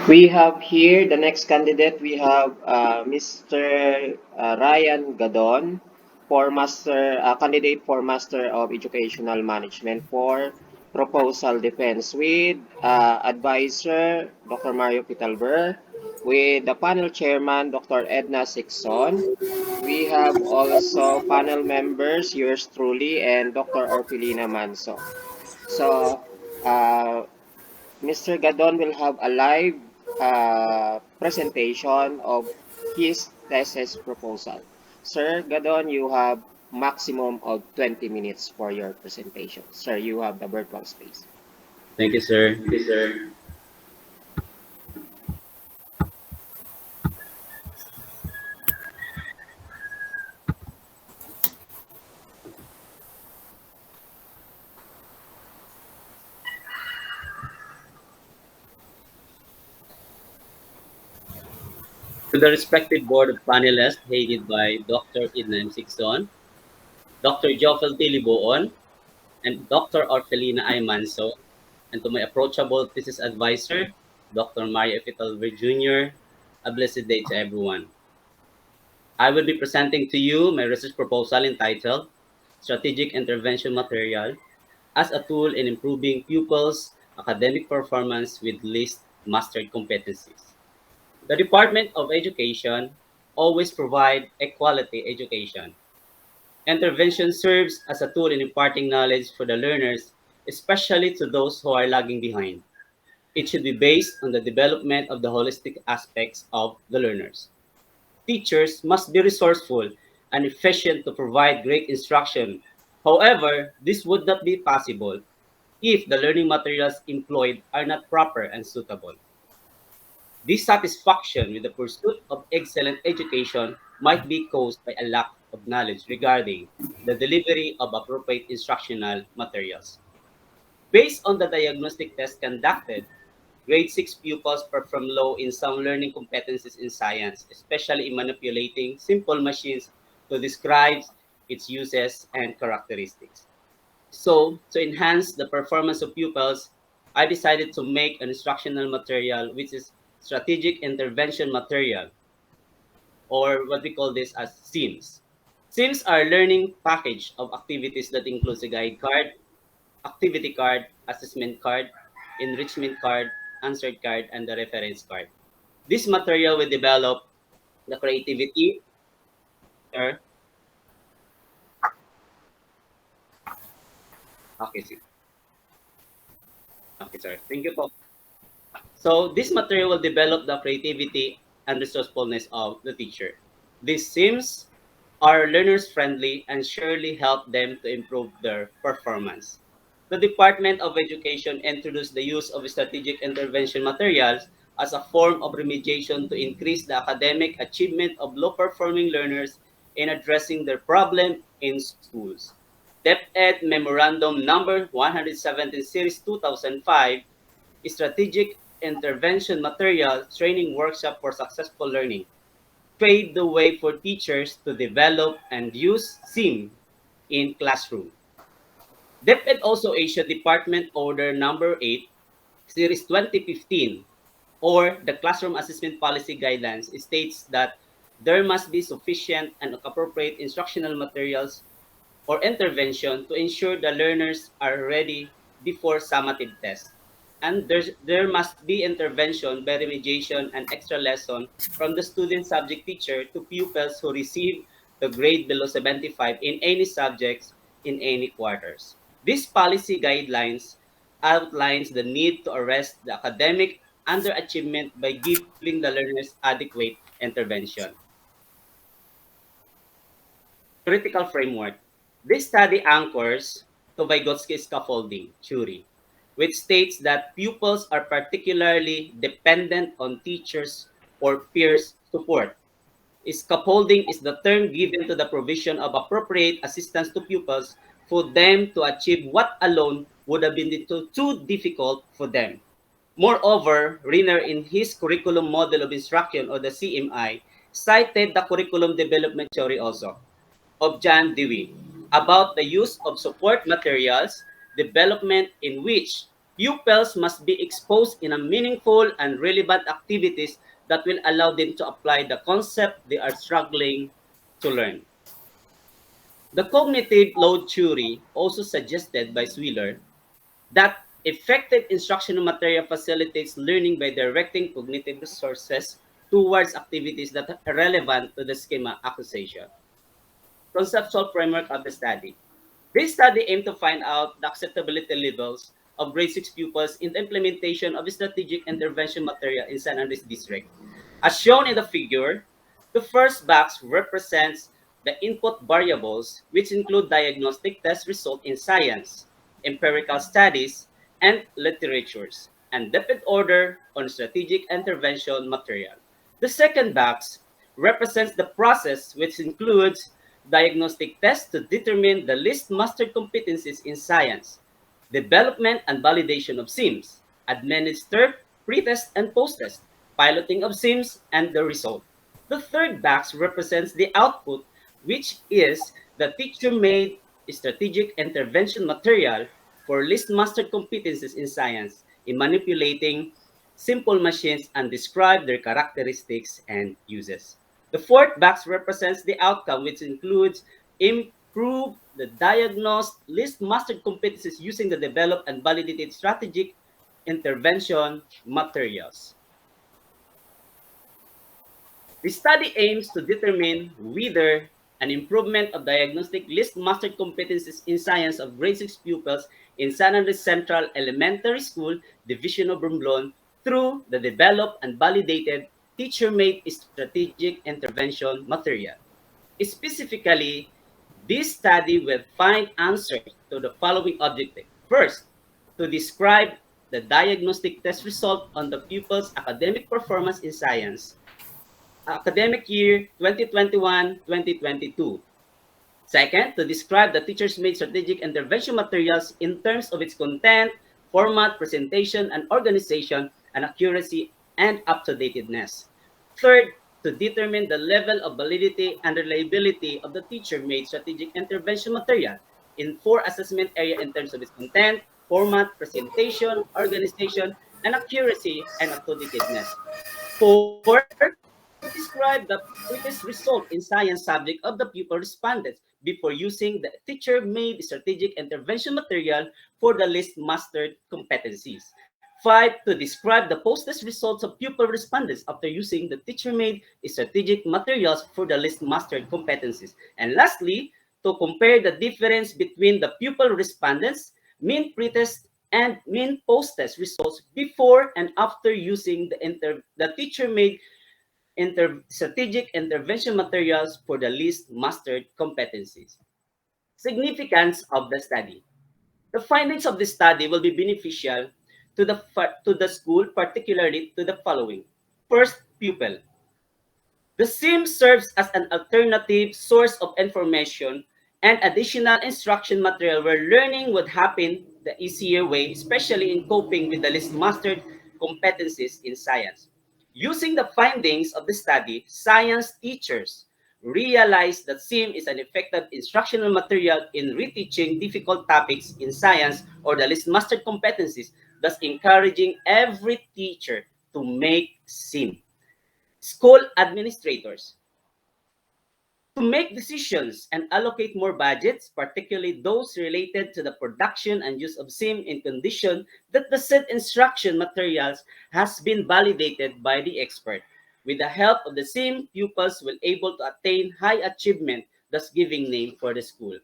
We have here the next candidate. We have Mr. Ryan Gadon for candidate for Master of Educational Management for Proposal Defense with advisor Dr. Mario Pitalber, with the panel chairman Dr. Edna Sixon. We have also panel members, yours truly, and Dr. Orpelina Manso. So, uh, Mr. Gadon will have a live presentation of his thesis proposal. Sir Gadon, you have maximum of 20 minutes for your presentation. Sir, you have the virtual space. Thank you, sir. Thank you, sir. To the respected board of panelists headed by Dr. Edna Sixon, Dr. Joffel Libo-on, and Dr. Orfelina I. Manso, and to my approachable thesis advisor, Dr. Mario Fitalver Jr., a blessed day to everyone. I will be presenting to you my research proposal entitled Strategic Intervention Material as a tool in improving pupils' academic performance with least mastered competencies. The Department of Education always provide a quality education. Intervention serves as a tool in imparting knowledge for the learners, especially to those who are lagging behind. It should be based on the development of the holistic aspects of the learners. Teachers must be resourceful and efficient to provide great instruction. However, this would not be possible if the learning materials employed are not proper and suitable. Dissatisfaction with the pursuit of excellent education might be caused by a lack of knowledge regarding the delivery of appropriate instructional materials. Based on the diagnostic test conducted, grade 6 pupils perform low in some learning competencies in science, especially in manipulating simple machines to describe its uses and characteristics. So, to enhance the performance of pupils, I decided to make an instructional material which is strategic intervention material, or what we call this as SIMS. SIMS are learning package of activities that includes a guide card, activity card, assessment card, enrichment card, answer card, and the reference card. This material will develop the creativity. Sir. Okay, sir. Okay, sir. Thank you po. So this material will develop the creativity and resourcefulness of the teacher. These sims are learners friendly and surely help them to improve their performance. The Department of Education introduced the use of strategic intervention materials as a form of remediation to increase the academic achievement of low performing learners in addressing their problem in schools. DepEd Memorandum Number 117 Series 2005, Strategic Intervention Material Training Workshop for Successful Learning, paved the way for teachers to develop and use SIM in classroom. DepEd also issued Department Order Number 8, Series 2015, or the Classroom Assessment Policy Guidelines. It states that there must be sufficient and appropriate instructional materials or intervention to ensure the learners are ready before summative test. And there must be intervention by remediation and extra lesson from the student subject teacher to pupils who receive the grade below 75 in any subjects in any quarters. This policy guidelines outlines the need to arrest the academic underachievement by giving the learners adequate intervention. Critical framework. This study anchors to Vygotsky scaffolding theory, which states that pupils are particularly dependent on teachers or peers' support. Scaffolding is the term given to the provision of appropriate assistance to pupils for them to achieve what alone would have been too difficult for them. Moreover, Riner, in his curriculum model of instruction, or the CMI, cited the curriculum development theory also of John Dewey about the use of support materials development in which Pupils must be exposed in a meaningful and relevant activities that will allow them to apply the concept they are struggling to learn. The cognitive load theory, also suggested by Swiller, that effective instructional material facilitates learning by directing cognitive resources towards activities that are relevant to the schema acquisition. Conceptual framework of the study. This study aimed to find out the acceptability levels of grade 6 pupils in the implementation of strategic intervention material in San Andres District. As shown in the figure, the first box represents the input variables, which include diagnostic test result in science, empirical studies, and literatures, and depth order on strategic intervention material. The second box represents the process, which includes diagnostic tests to determine the least mastered competencies in science, development and validation of SIMS, administer pre-test and post-test, piloting of SIMS, and the result. The third box represents the output, which is the teacher-made strategic intervention material for least mastered competencies in science in manipulating simple machines and describe their characteristics and uses. The fourth box represents the outcome, which includes improve the diagnosed list mastered competencies using the developed and validated strategic intervention materials. The study aims to determine whether an improvement of diagnostic list mastered competencies in science of grade 6 pupils in San Andres Central Elementary School, Division of Romblon, through the developed and validated teacher-made strategic intervention material. Specifically, this study will find answers to the following objective. First, to describe the diagnostic test result on the pupil's academic performance in science, academic year 2021-2022. Second, to describe the teacher's made strategic intervention materials in terms of its content, format, presentation, and organization, and accuracy and up-to-datedness. Third, to determine the level of validity and reliability of the teacher-made strategic intervention material in four assessment areas in terms of its content, format, presentation, organization, and accuracy and up-to-datedness. Four, to describe the quickest result in science subject of the pupil respondents before using the teacher-made strategic intervention material for the least mastered competencies. Five, to describe the post-test results of pupil respondents after using the teacher-made strategic materials for the least mastered competencies. And lastly, to compare the difference between the pupil respondents, mean pretest and mean post-test results before and after using the teacher-made strategic intervention materials for the least mastered competencies. Significance of the study. The findings of the study will be beneficial to the school, particularly to the following. First, pupil. The SIM serves as an alternative source of information and additional instruction material where learning would happen the easier way, especially in coping with the least mastered competencies in science. Using the findings of the study, science teachers realized that SIM is an effective instructional material in reteaching difficult topics in science or the least mastered competencies, thus encouraging every teacher to make SIM. School administrators to make decisions and allocate more budgets, particularly those related to the production and use of SIM in condition that the said instruction materials has been validated by the expert. With the help of the SIM, pupils will able to attain high achievement, thus giving name for the school.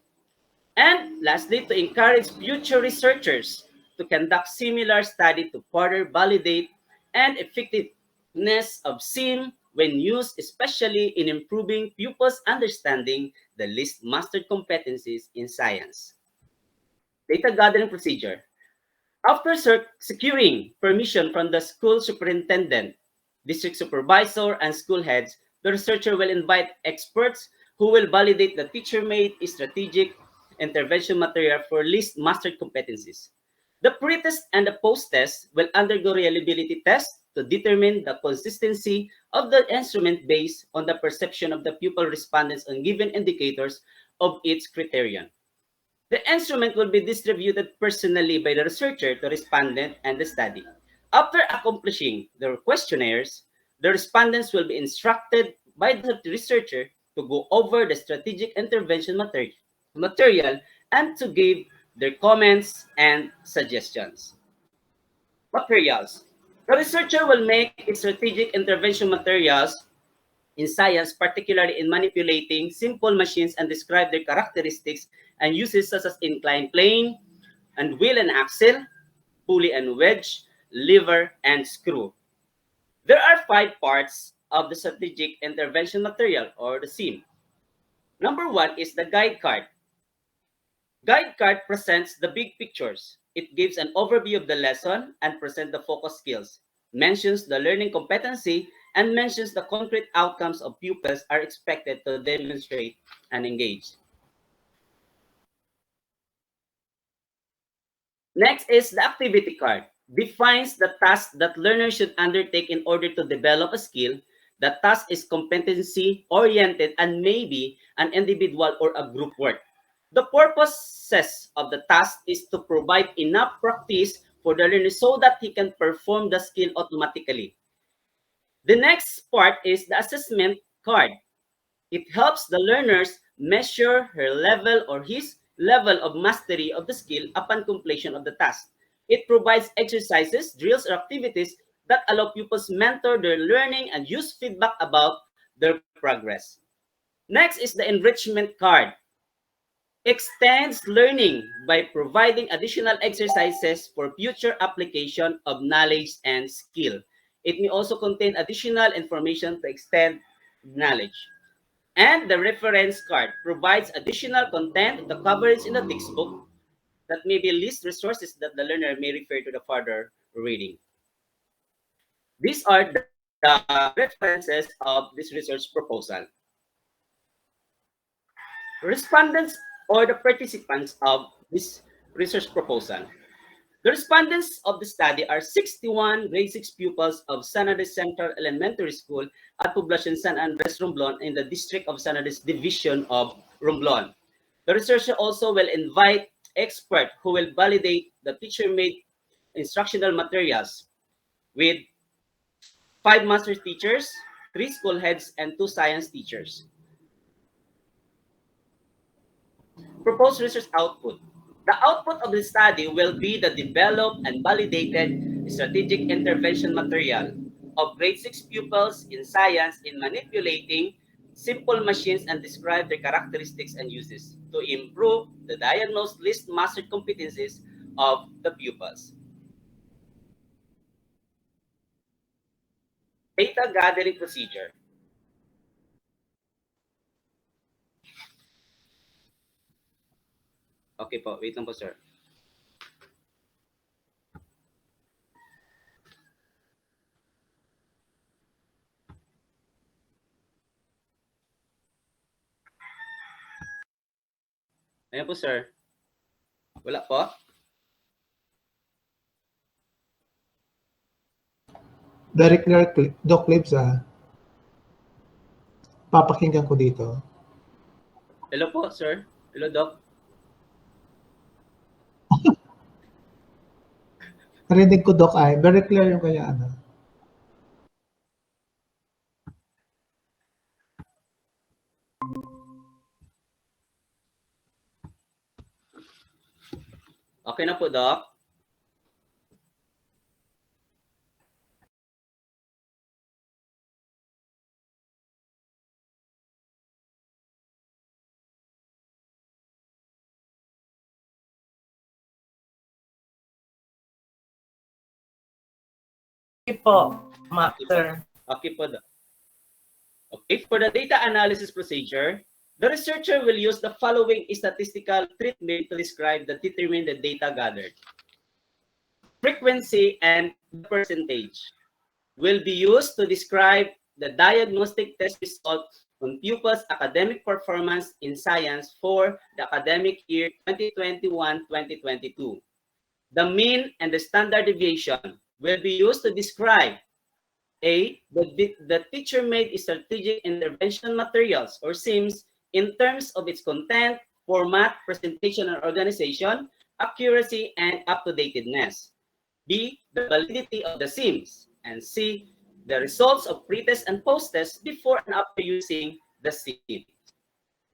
And lastly, to encourage future researchers to conduct similar study to further validate and effectiveness of SIM when used, especially in improving pupils' understanding the least mastered competencies in science. Data gathering procedure. After securing permission from the school superintendent, district supervisor, and school heads, the researcher will invite experts who will validate the teacher-made strategic intervention material for least mastered competencies. The pre-test and the post-test will undergo reliability tests to determine the consistency of the instrument based on the perception of the pupil respondents on given indicators of its criterion. The instrument will be distributed personally by the researcher to respondent and the study. After accomplishing the questionnaires, the respondents will be instructed by the researcher to go over the strategic intervention material and to give their comments and suggestions. Materials. The researcher will make its strategic intervention materials in science, particularly in manipulating simple machines and describe their characteristics and uses such as inclined plane and wheel and axle, pulley and wedge, lever and screw. There are 5 parts of the strategic intervention material or the SIM. Number 1 is the guide card. Guide card presents the big pictures. It gives an overview of the lesson and presents the focus skills, mentions the learning competency, and mentions the concrete outcomes of pupils are expected to demonstrate and engage. Next is the activity card. Defines the task that learners should undertake in order to develop a skill. The task is competency-oriented and may be an individual or a group work. The purposes of the task is to provide enough practice for the learner so that he can perform the skill automatically. The next part is the assessment card. It helps the learners measure her level or his level of mastery of the skill upon completion of the task. It provides exercises, drills, or activities that allow pupils mentor their learning and use feedback about their progress. Next is the enrichment card. Extends learning by providing additional exercises for future application of knowledge and skill. It may also contain additional information to extend knowledge. And the reference card provides additional content, the coverage in the textbook that may be list resources that the learner may refer to the further reading. These are the references of this research proposal. Respondents or the participants of this research proposal. The respondents of the study are 61 grade 6 pupils of San Andres Central Elementary School at Poblacion San Andres, Romblon in the District of San Andres Division of Romblon. The researcher also will invite experts who will validate the teacher-made instructional materials with 5 master teachers, 3 school heads, and 2 science teachers. Proposed research output. The output of the study will be the developed and validated strategic intervention material of grade 6 pupils in science in manipulating simple machines and describe their characteristics and uses to improve the diagnosed list mastered competencies of the pupils. Data gathering procedure. Okay po, wait lang po sir. Ayan po sir. Wala po? Very clear, Doc Libs, papakinggan ko dito. Hello po sir. Hello Doc. Narinig ko, Doc, ay very clear yung kanya, ano. Okay na po Doc. Okay po, Master. Okay po Doc. Okay, for the data analysis procedure, the researcher will use the following statistical treatment to describe the determine the data gathered. Frequency and percentage will be used to describe the diagnostic test result on pupils' academic performance in science for the academic year 2021-2022. The mean and the standard deviation will be used to describe the teacher-made strategic intervention materials or SIMS in terms of its content, format, presentation, and organization, accuracy, and up-to-datedness. B, the validity of the SIMs. And C, the results of pretest and post-test before and after using the SIM.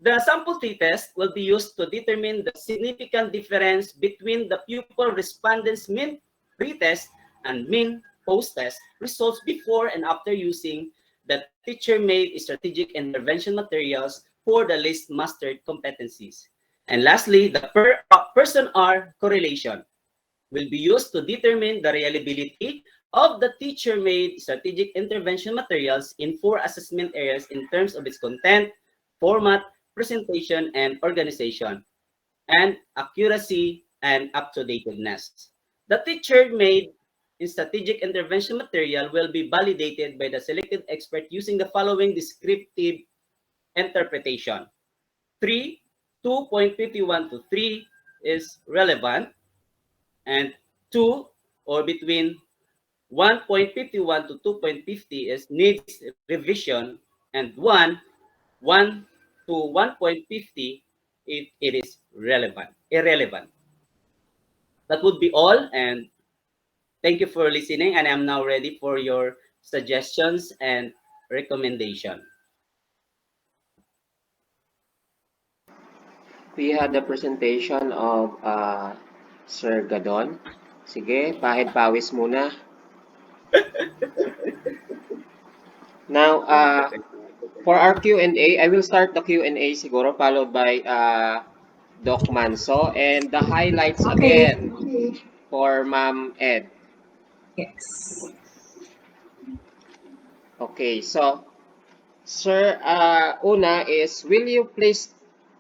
The sample t-test will be used to determine the significant difference between the pupil respondents' mean pretest and mean post-test results before and after using the teacher-made strategic intervention materials for the least mastered competencies. And lastly, the person-R correlation will be used to determine the reliability of the teacher-made strategic intervention materials in 4 assessment areas in terms of its content, format, presentation, and organization, and accuracy and up-to-datedness. The teacher-made strategic intervention material will be validated by the selected expert using the following descriptive interpretation. 3, 2.51 to 3 is relevant, and 2 or between 1.51 to 2.50 is needs revision, and 1 to 1.50 if it is irrelevant. That would be all, and thank you for listening, and I'm now ready for your suggestions and recommendation. We had the presentation of Sir Gadon. Sige, pahid pawis muna. Now, for our Q&A, I will start the Q&A siguro, followed by Doc Manso, and the highlights Okay. again for Ma'am Ed. Yes. Okay, so, Sir, una is, will you please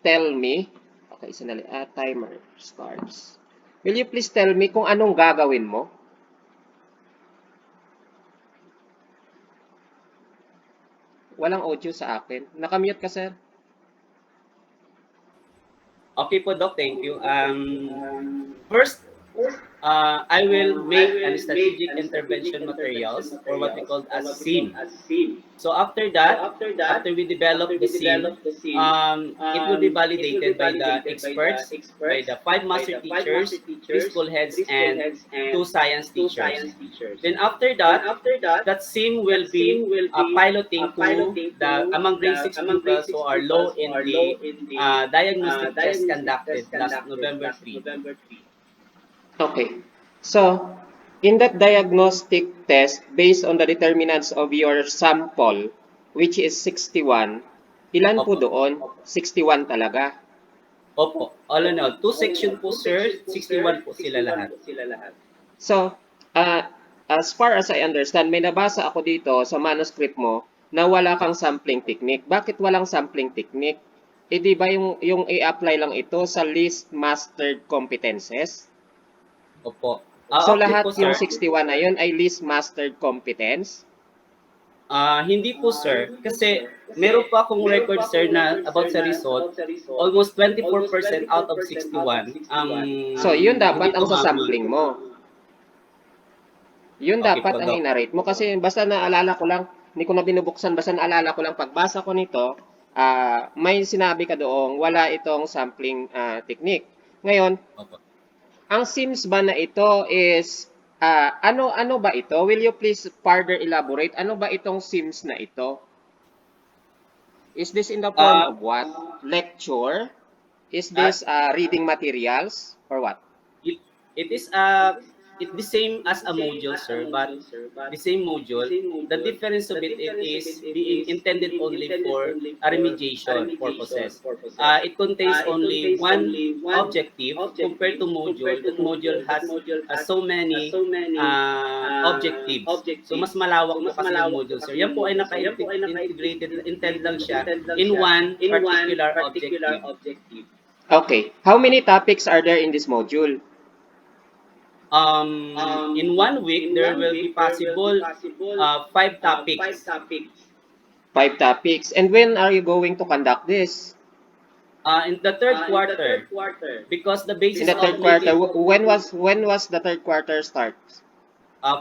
tell me, okay, sandali, timer starts. Will you please tell me kung anong gagawin mo? Walang audio sa akin. Nakamute ka, sir? Okay po, Doc. Thank you. First, I will make an strategic intervention materials, or what we call as SIM. So after that, after we develop the SIM, it will be validated by the experts, by the 5 master teachers, 3 school heads, and 2 science teachers. Then after that, that SIM will be piloting to the among grade 6 pupils who are low in the diagnostic test conducted last November 3. Okay. So, in that diagnostic test, based on the determinants of your sample, which is 61, ilan po Opo. doon? 61 talaga. Opo. All in all, 2 section po, sir. 61 po sila lahat. So, as far as I understand, may nabasa ako dito sa manuscript mo na wala kang sampling technique. Bakit walang sampling technique? Eh di ba yung i-apply lang ito sa least mastered competences? Opo. So Okay lahat po, sir. yung 61 na yun ay least mastered competence? Hindi po, sir. Kasi meron pa akong record, sir, na about sa result. Almost 24% out of 61. So yun dapat Hindi ang tumama. sasampling mo. Yun Okay dapat po, ang Doc. inarate mo. Kasi basta naalala ko lang, hindi ko na binubuksan, basta naalala ko lang, pagbasa ko nito, may sinabi ka doong wala itong sampling technique. Ngayon, Opo. ang SIMS ba na ito is, ano ba ito? Will you please further elaborate? Ano ba itong SIMS na ito? Is this in the form of what? Lecture? Is this reading materials? Or what? It is the same as a module, sir, but the same module. The difference of it is being intended only for a remediation purposes. It contains only one objective compared to module. That module has so many objectives. So mas malawak po kasi yung module, sir. Yan po ay naka-integrated, intend lang siya in one particular objective. Okay. How many topics are there in this module? In 1 week, there will be possible 5 topics. 5 topics. And when are you going to conduct this? In the third quarter, because the basis In the third of quarter. making When was the third quarter start?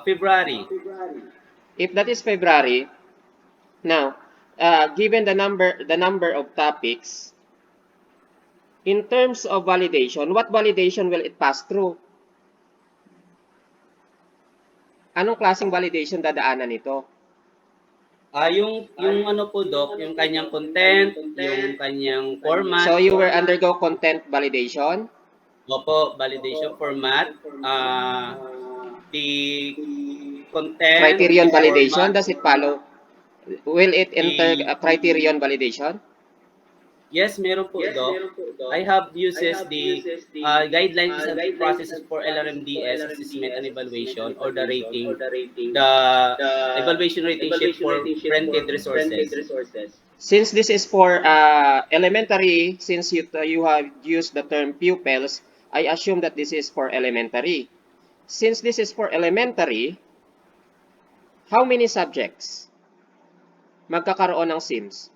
February. If that is February, now, given the number of topics, In terms of validation, what validation will it pass through? Anong klaseng validation dadaanan nito? Yung ano po, Doc, yung kanyang content, yung kanyang format, So you will undergo content validation. opo, validation format, the content, the Criterion validation, format, does it follow? Will it enter the a criterion validation? yes, meron po, Doc. I have uses the guidelines and processes for LRMDS assessment and evaluation or the evaluation rating sheet for printed resources. Since this is for elementary, since you have used the term pupils, I assume that this is for elementary. Since this is for elementary, how many subjects magkakaroon ng SIMS?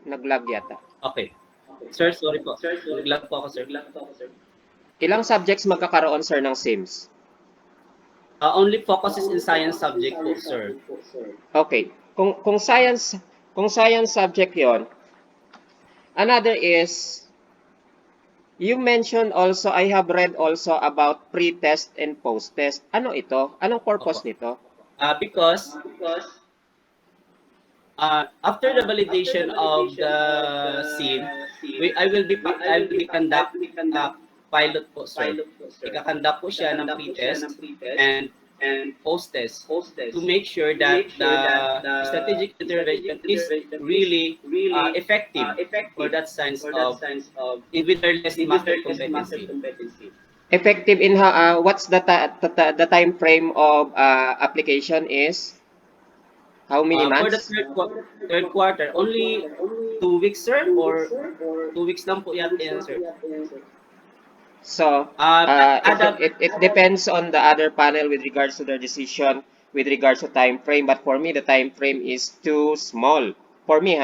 Nag-lag yata. Okay. Sir, sorry po. Nag-lag po ako, sir. Ilang subjects magkakaroon, sir, ng SIMS? Only focuses in science subject po, sir. Okay. Kung science subject 'yon, another is you mentioned also, I have read also about pre-test and post-test. Ano ito? Anong purpose Opo. nito? Because after the validation of the SIM, I will be conduct pilot po, sir. Ika-conduct po siya ng pre-test and post-test to make sure that the strategic intervention is really effective for that sense of with their less master competency. Effective in what's the time frame of application is? How many For the months? third quarter, only 2 weeks, sir, or 2 weeks lang po yata yan, sir. So, it depends on the other panel with regards to their decision with regards to time frame. But for me, the time frame is too small. For me,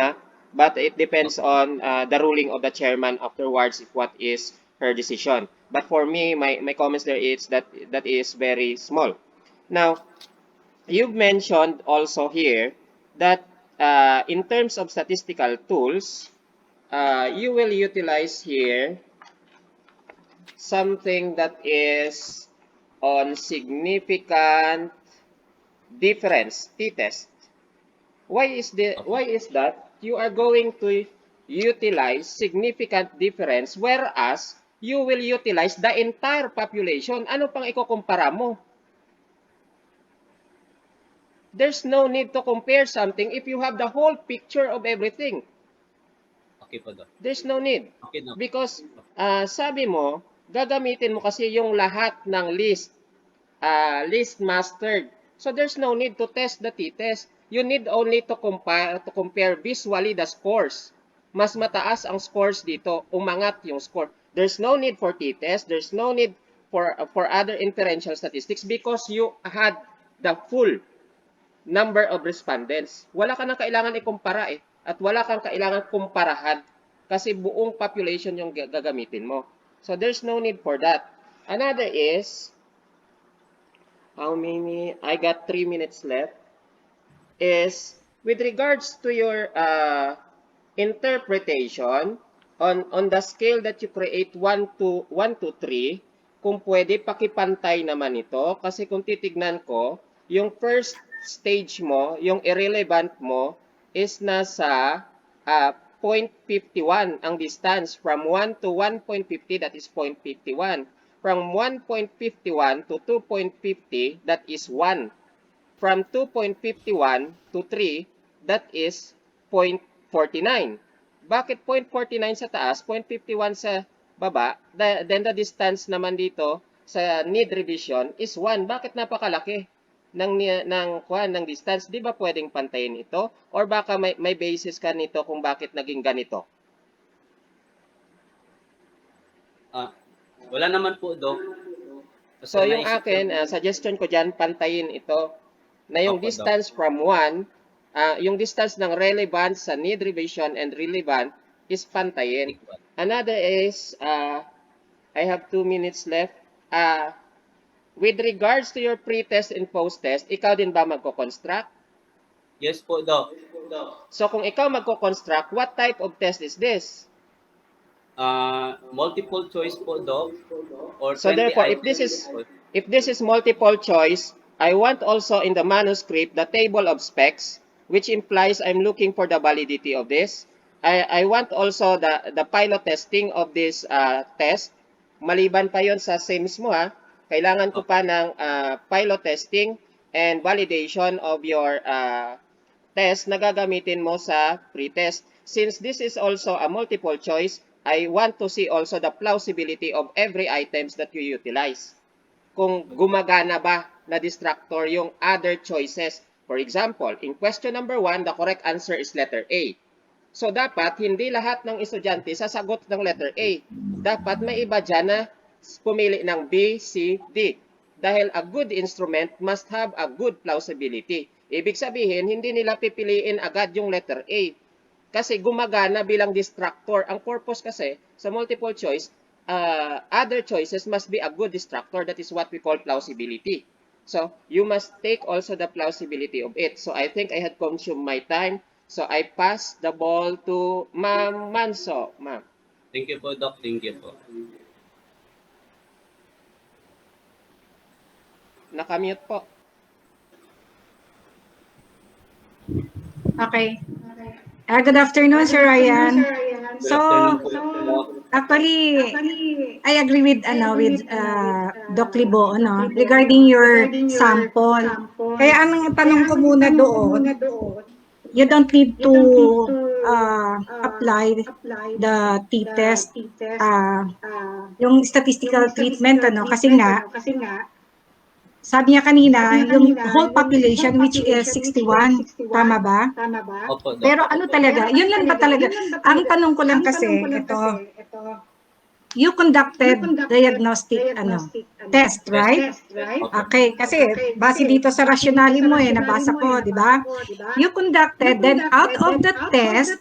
But it depends on the ruling of the chairman afterwards if what is her decision. But for me, my comments there is that is very small. Now, you've mentioned also here that in terms of statistical tools, you will utilize here something that is on significant difference, t-test. Why is that? You are going to utilize significant difference whereas you will utilize the entire population. Ano pang ikukumpara mo? There's no need to compare something if you have the whole picture of everything. Okay po, Doc. There's no need. Okay, no. Because sabi mo, gagamitin mo kasi yung lahat ng list mastered. So there's no need to test the t-test. You need only to compare visually the scores. Mas mataas ang scores dito, umangat yung score. There's no need for t-test. There's no need for other inferential statistics because you had the full number of respondents. Wala ka nang kailangan ikumpara at wala kang kailangan kumparahan kasi buong population yung gagamitin mo. So there's no need for that. Another is, how many? I got 3 minutes left. Is with regards to your interpretation on the scale that you create 1 to 3, kung pwede pakipantay naman ito kasi kung titignan ko, yung first stage mo, yung irrelevant mo is nasa 0.51 ang distance from 1 to 1.50, that is 0.51. From 1.51 to 2.50, that is 1. From 2.51 to 3, that is 0.49. Bakit 0.49 sa taas, 0.51 sa baba? Then the distance naman dito sa need revision is 1. Bakit napakalaki ng distance? Di ba pwedeng pantayin ito? Or baka may basis ka nito kung bakit naging ganito? Wala naman po, Doc. So yung akin, suggestion ko dyan, pantayin ito na yung distance from 1, yung distance ng relevant sa need revision and relevant is pantayin. Another is, I have 2 minutes left. with regards to your pre-test and post-test, ikaw din ba magko-construct? Yes po, Doc. So kung ikaw magko-construct, what type of test is this? Multiple choice po, Doc, or So 20 therefore, items. if this is multiple choice, I want also in the manuscript the table of specs, which implies I'm looking for the validity of this. I want also the pilot testing of this test. Maliban pa yon sa SIMS mo ha, kailangan ko pa ng pilot testing and validation of your test na gagamitin mo sa pre-test. Since this is also a multiple choice, I want to see also the plausibility of every items that you utilize. Kung gumagana ba na distractor yung other choices. For example, in question number 1, the correct answer is letter A. So dapat hindi lahat ng estudyante sasagot ng letter A. Dapat may iba dyan na pumili ng B, C, D. Dahil a good instrument must have a good plausibility. Ibig sabihin, hindi nila pipiliin agad yung letter A. Kasi gumagana bilang distractor. Ang purpose kasi sa multiple choice, other choices must be a good distractor. That is what we call plausibility. So you must take also the plausibility of it. So I think I had consumed my time. So I pass the ball to Ma'am Manso. Ma'am. Thank you po, Doc. Thank you po. Nakamute po. Okay. Good afternoon, Sir Ryan. Good So, afternoon po, Doc. actually, I agree with Doc Libo, regarding your sample. Kaya ang tanong ko muna doon, you don't need to apply the t-test, yung statistical treatment, kasi nga, sabi niya kanina, yung whole population which is 61, tama ba? Opo, Doc. Pero ano talaga, yun lang ba talaga? Ang tanong ko lang kasi, ito, you conducted diagnostic test, right? Opo. Okay, kasi base dito sa rationale mo nabasa ko, di ba? You conducted, then out of the test,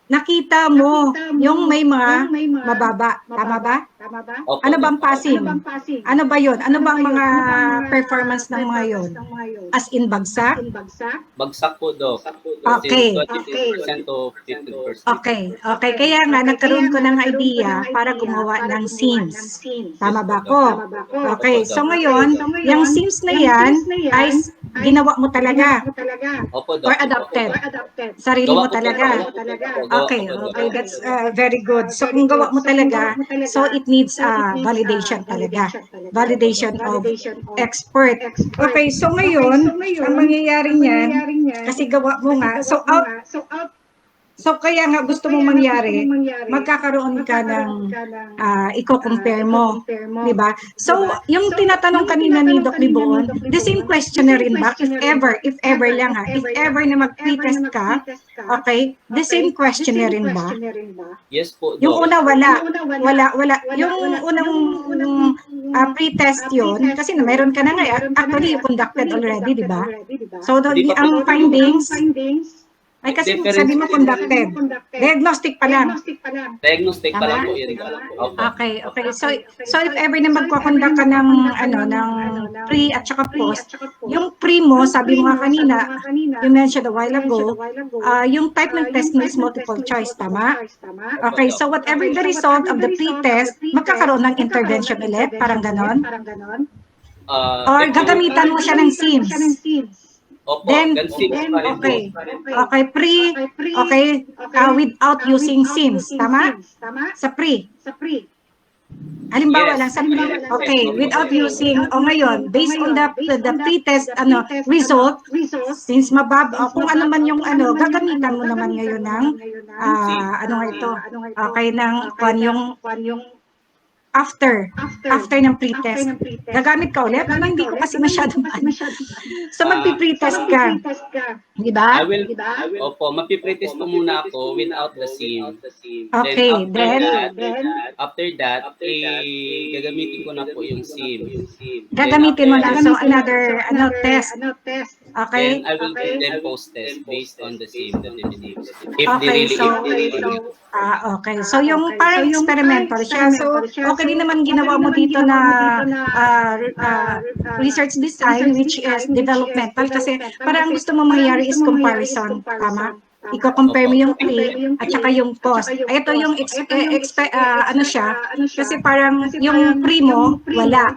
nakita mo yung may mga mababa, tama ba? Opo, Ano bang Doc. passing? Ano ba yun? Ano bang mga performance ng mga yun? As in bagsak? Bagsak po, Doc. Okay. Since 20% to 15%. Okay. Kaya nga, nagkaroon ko ng idea para gumawa ng SIMS. Tama ba ko? Okay. So ngayon, yung SIMS na yan ay ginawa mo talaga Opo, or Doc. adopted. Sarili mo talaga. Okay. That's very good. So kung gawa mo talaga, so it needs validation talaga. Validation of expert. Okay, so ngayon, ang mangyayari niyan, kasi gawa mo nga, so kaya nga gusto mong mangyari, magkakaroon ka ng i-compare mo, di ba? So, yung tinatanong kanina ni Doc Libo-on, the same question na rin ba? If ever lang if ever na mag-pretest ka, okay, the same question na rin ba? Yes po, Doc. Yung una, wala. Yung unang pre-test yun, kasi mayroon ka na nga, actually you conducted already, di ba? So, Hindi pa po. ang findings, ay kasi Difference sabi mo po. conducted. Diagnostic pa lang. Diagnostic pa lang Tama? po yun. Opo. Okay. So if ever na magko-conduct ka ng pre at saka post, yung pre mo, sabi mo nga kanina, you mentioned a while ago, yung type ng test mo is multiple choice, tama? Okay, so whatever the result of the pre-test, magkakaroon ng intervention ulit, parang ganon? Or If gagamitan mo siya ng SIMS? Opo, Then, consist pa rin po. okay, without using SIMS, tama? Sa pre. Halimbawa Yes. lang, okay, without using, ngayon, based on the pre-test result, since kung ano man yung gagamitan mo naman ngayon ng, okay, yung after ng pre-test. Gagamit ka ulit? Hindi ko kasi masyadong So, magpi-pre-test ka. Di ba? Opo, magpipretest po muna ako without the SIM. Okay, After that, gagamitin ko na po yung SIM. gagamitin mo na. So, another test. Okay? Then I will give them post test based on the same that they believe. If they Okay, really so okay. So yung parang experimental siya. So okay din naman ginawa mo dito na ah, ah, research design which is developmental kasi parang ang gusto mo mangyari is comparison, tama? Iko-compare mo Opo. yung pre at saka yung post. Ito yung ano siya kasi parang yung pre mo wala.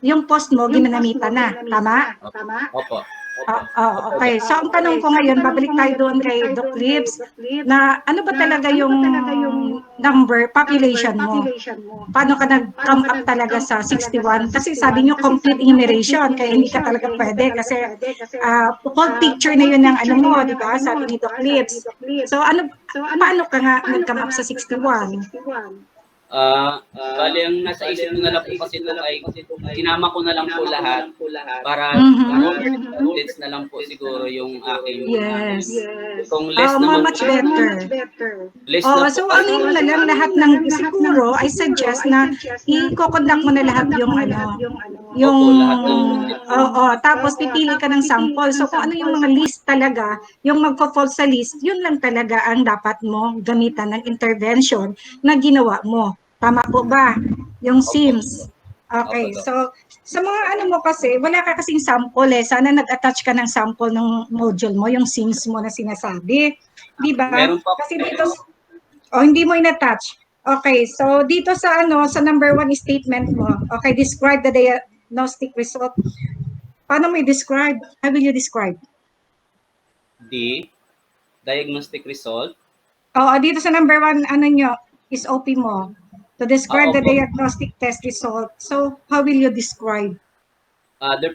Yung post mo ginanamitan na, tama? Opo. Okay. So, ang tanong ko ngayon, babalik tayo doon kay Doc Lips, na ano ba talaga yung number, population mo? Paano ka nag-come up talaga sa 61? Kasi sabi nyo, complete enumeration, kaya hindi ka talaga pwede kasi whole picture na yun ng ano mo, di ba? Sabi ni Doc Lips. So, paano ka nga nag-come up sa 61? Bali, ang nasa isip ko na lang po kasi ito ay sinama ko na lang po lahat para more outlets na lang po siguro yung aking Yes. Kung less naman Much po, better. less na po. So ano mo na lang lahat ng siguro I suggest na i-conduct mo na lahat yung ano yung Opo, lahat ng tapos pipili ka ng sample. So kung ano yung mga list talaga, yung magfo-fall sa list, yun lang talaga ang dapat mo gamitan ng intervention na ginawa mo. Tama po ba? Yung SIMS. Okay, Opo, Doc. so sa mga ano mo kasi, wala ka kasing sample eh. Sana nag-attach ka ng sample ng module mo, yung SIMS mo na sinasabi. Di ba? Meron pa Kasi dito, hindi mo in-attach. Okay, so dito sa ano, sa number 1 statement mo, okay, describe the diagnostic result. Paano mo i-describe? How will you describe? the diagnostic result. Dito sa number 1, ano nyo, is OP mo. To describe the Opo. diagnostic test result. So, how will you describe? The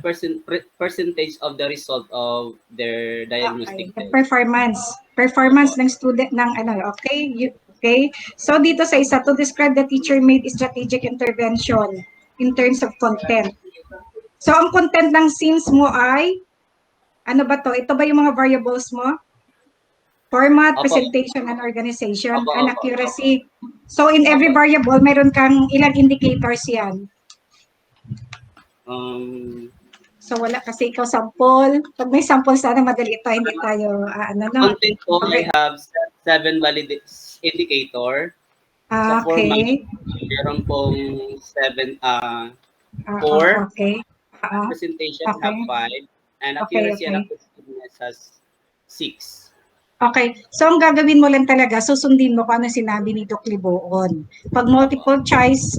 percentage of the result of their diagnostic Okay, test. performance ng student ng ano, okay? Okay? So dito sa isa, to describe the teacher made strategic intervention in terms of content. So ang content ng SIMS mo ay ano ba to? Ito ba yung mga variables mo? Format, Opo. presentation, and organization, Opo, and opo. accuracy. So in every Opo. variable, mayroon kang ilang indicators yan. So wala kasi ikaw sample. Pag may sample sana madali ito, hindi tayo no. Content po, Okay. I have 7 valid indicator. Sa format, Okay. meron pong 4. Okay. Presentation Okay. have 5. And Okay, accuracy and effectiveness has 6. Okay. So, ang gagawin mo lang talaga, susundin mo kung ano sinabi ni Doc Libo-on. Pag multiple choice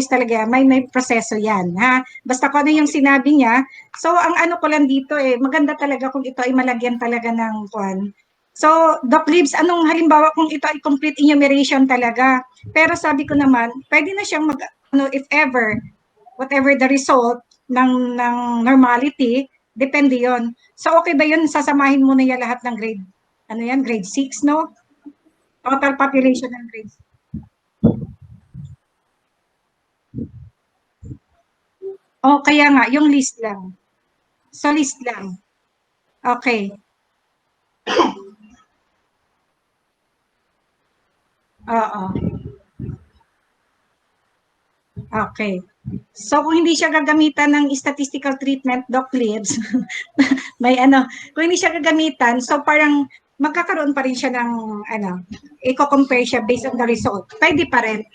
talaga, may proseso yan, ha? Basta kung ano yung sinabi niya. So, ang ano ko lang dito maganda talaga kung ito ay malagyan talaga ng kwan. So, Doc Libs, anong halimbawa kung ito ay complete enumeration talaga? Pero sabi ko naman, pwede na siyang if ever, whatever the result ng normality, depende yon. So, okay ba yun? Sasamahin mo na yan lahat ng grade grade 6, no? Total population ng grade 6. Kaya nga, yung list lang. So, list lang. Okay. Oo. Okay. So, kung hindi siya gagamitan ng statistical treatment, Doc Libs, kung hindi siya gagamitan, so parang magkakaroon pa rin siya ng, i-compare siya based on the result. Pwede pa rin.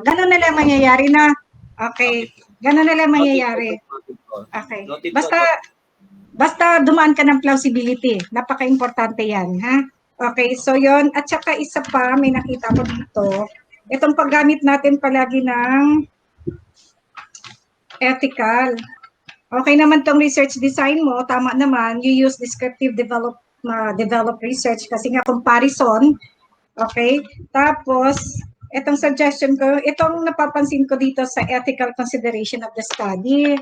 Ganun na lang mangyayari na, okay, ganun na lang mangyayari. Okay. Basta dumaan ka ng plausibility. Napaka-importante yan, ha? Okay, so yon. At saka isa pa, may nakita ko dito, itong paggamit natin palagi ng ethical. Okay naman tong research design mo, tama naman, you use descriptive develop research kasi nga comparison. Okay? Tapos, itong suggestion ko, itong napapansin ko dito sa ethical consideration of the study,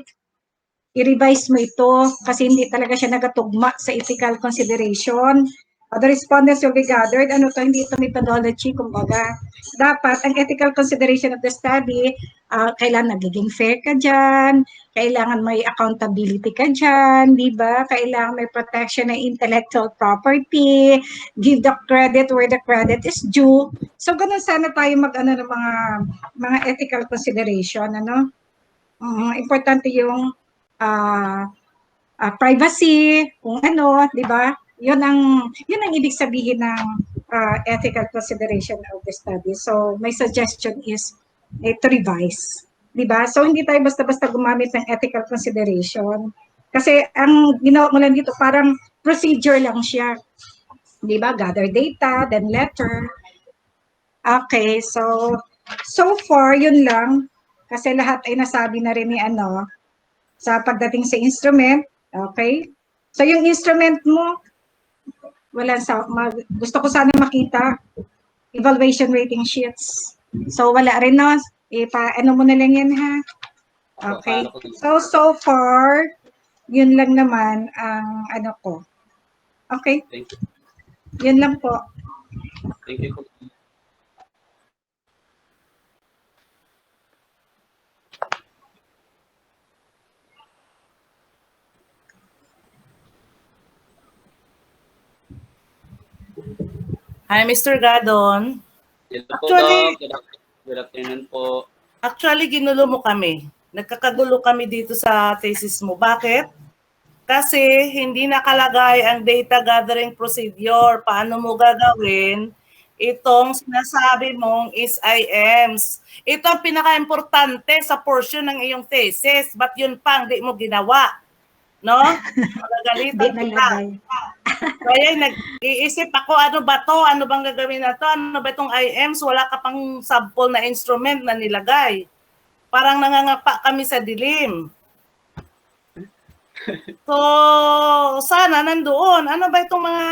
i-revise mo ito kasi hindi talaga siya nagatugma sa ethical consideration. The respondents will be gathered. Hindi ito methodology, kumbaga. Dapat, ang ethical consideration of the study, kailangan nagiging fair ka dyan, kailangan may accountability ka dyan, di ba? Kailangan may protection ng intellectual property, give the credit where the credit is due. So, ganun sana tayo ng mga ethical consideration, Importante yung privacy, kung ano, di ba? Yun ang ibig sabihin ng ethical consideration of the study. So, my suggestion is to revise. Di ba? So, hindi tayo basta-basta gumamit ng ethical consideration. Kasi ang ginawa mo lang dito, parang procedure lang siya. Di ba? Gather data, then letter. Okay, so far, yun lang. Kasi lahat ay nasabi na rin ni sa pagdating sa instrument. Okay? So, yung instrument mo, gusto ko sana makita evaluation rating sheets. So, wala rin, no? Ano mo na lang yan, ha? Okay. So far, yun lang naman ang ko. Okay. Thank you. Yun lang po. Thank you. Hi, Mr. Gadon. Actually, good afternoon po. Actually, ginulo mo kami. Nagkakagulo kami dito sa thesis mo. Bakit? Kasi hindi nakalagay ang data gathering procedure. Paano mo gagawin itong sinasabi mong SIMs? Ito ang pinaka-importante sa portion ng iyong thesis. Ba't yun pang di mo ginawa? No? Magagalitan kita. Kaya nag-iisip ako, ano ba to? Ano bang gagawin na to? Ano ba itong IMs? Wala ka pang sample na instrument na nilagay. Parang nangangapa kami sa dilim. So, sana nandoon. Ano ba itong mga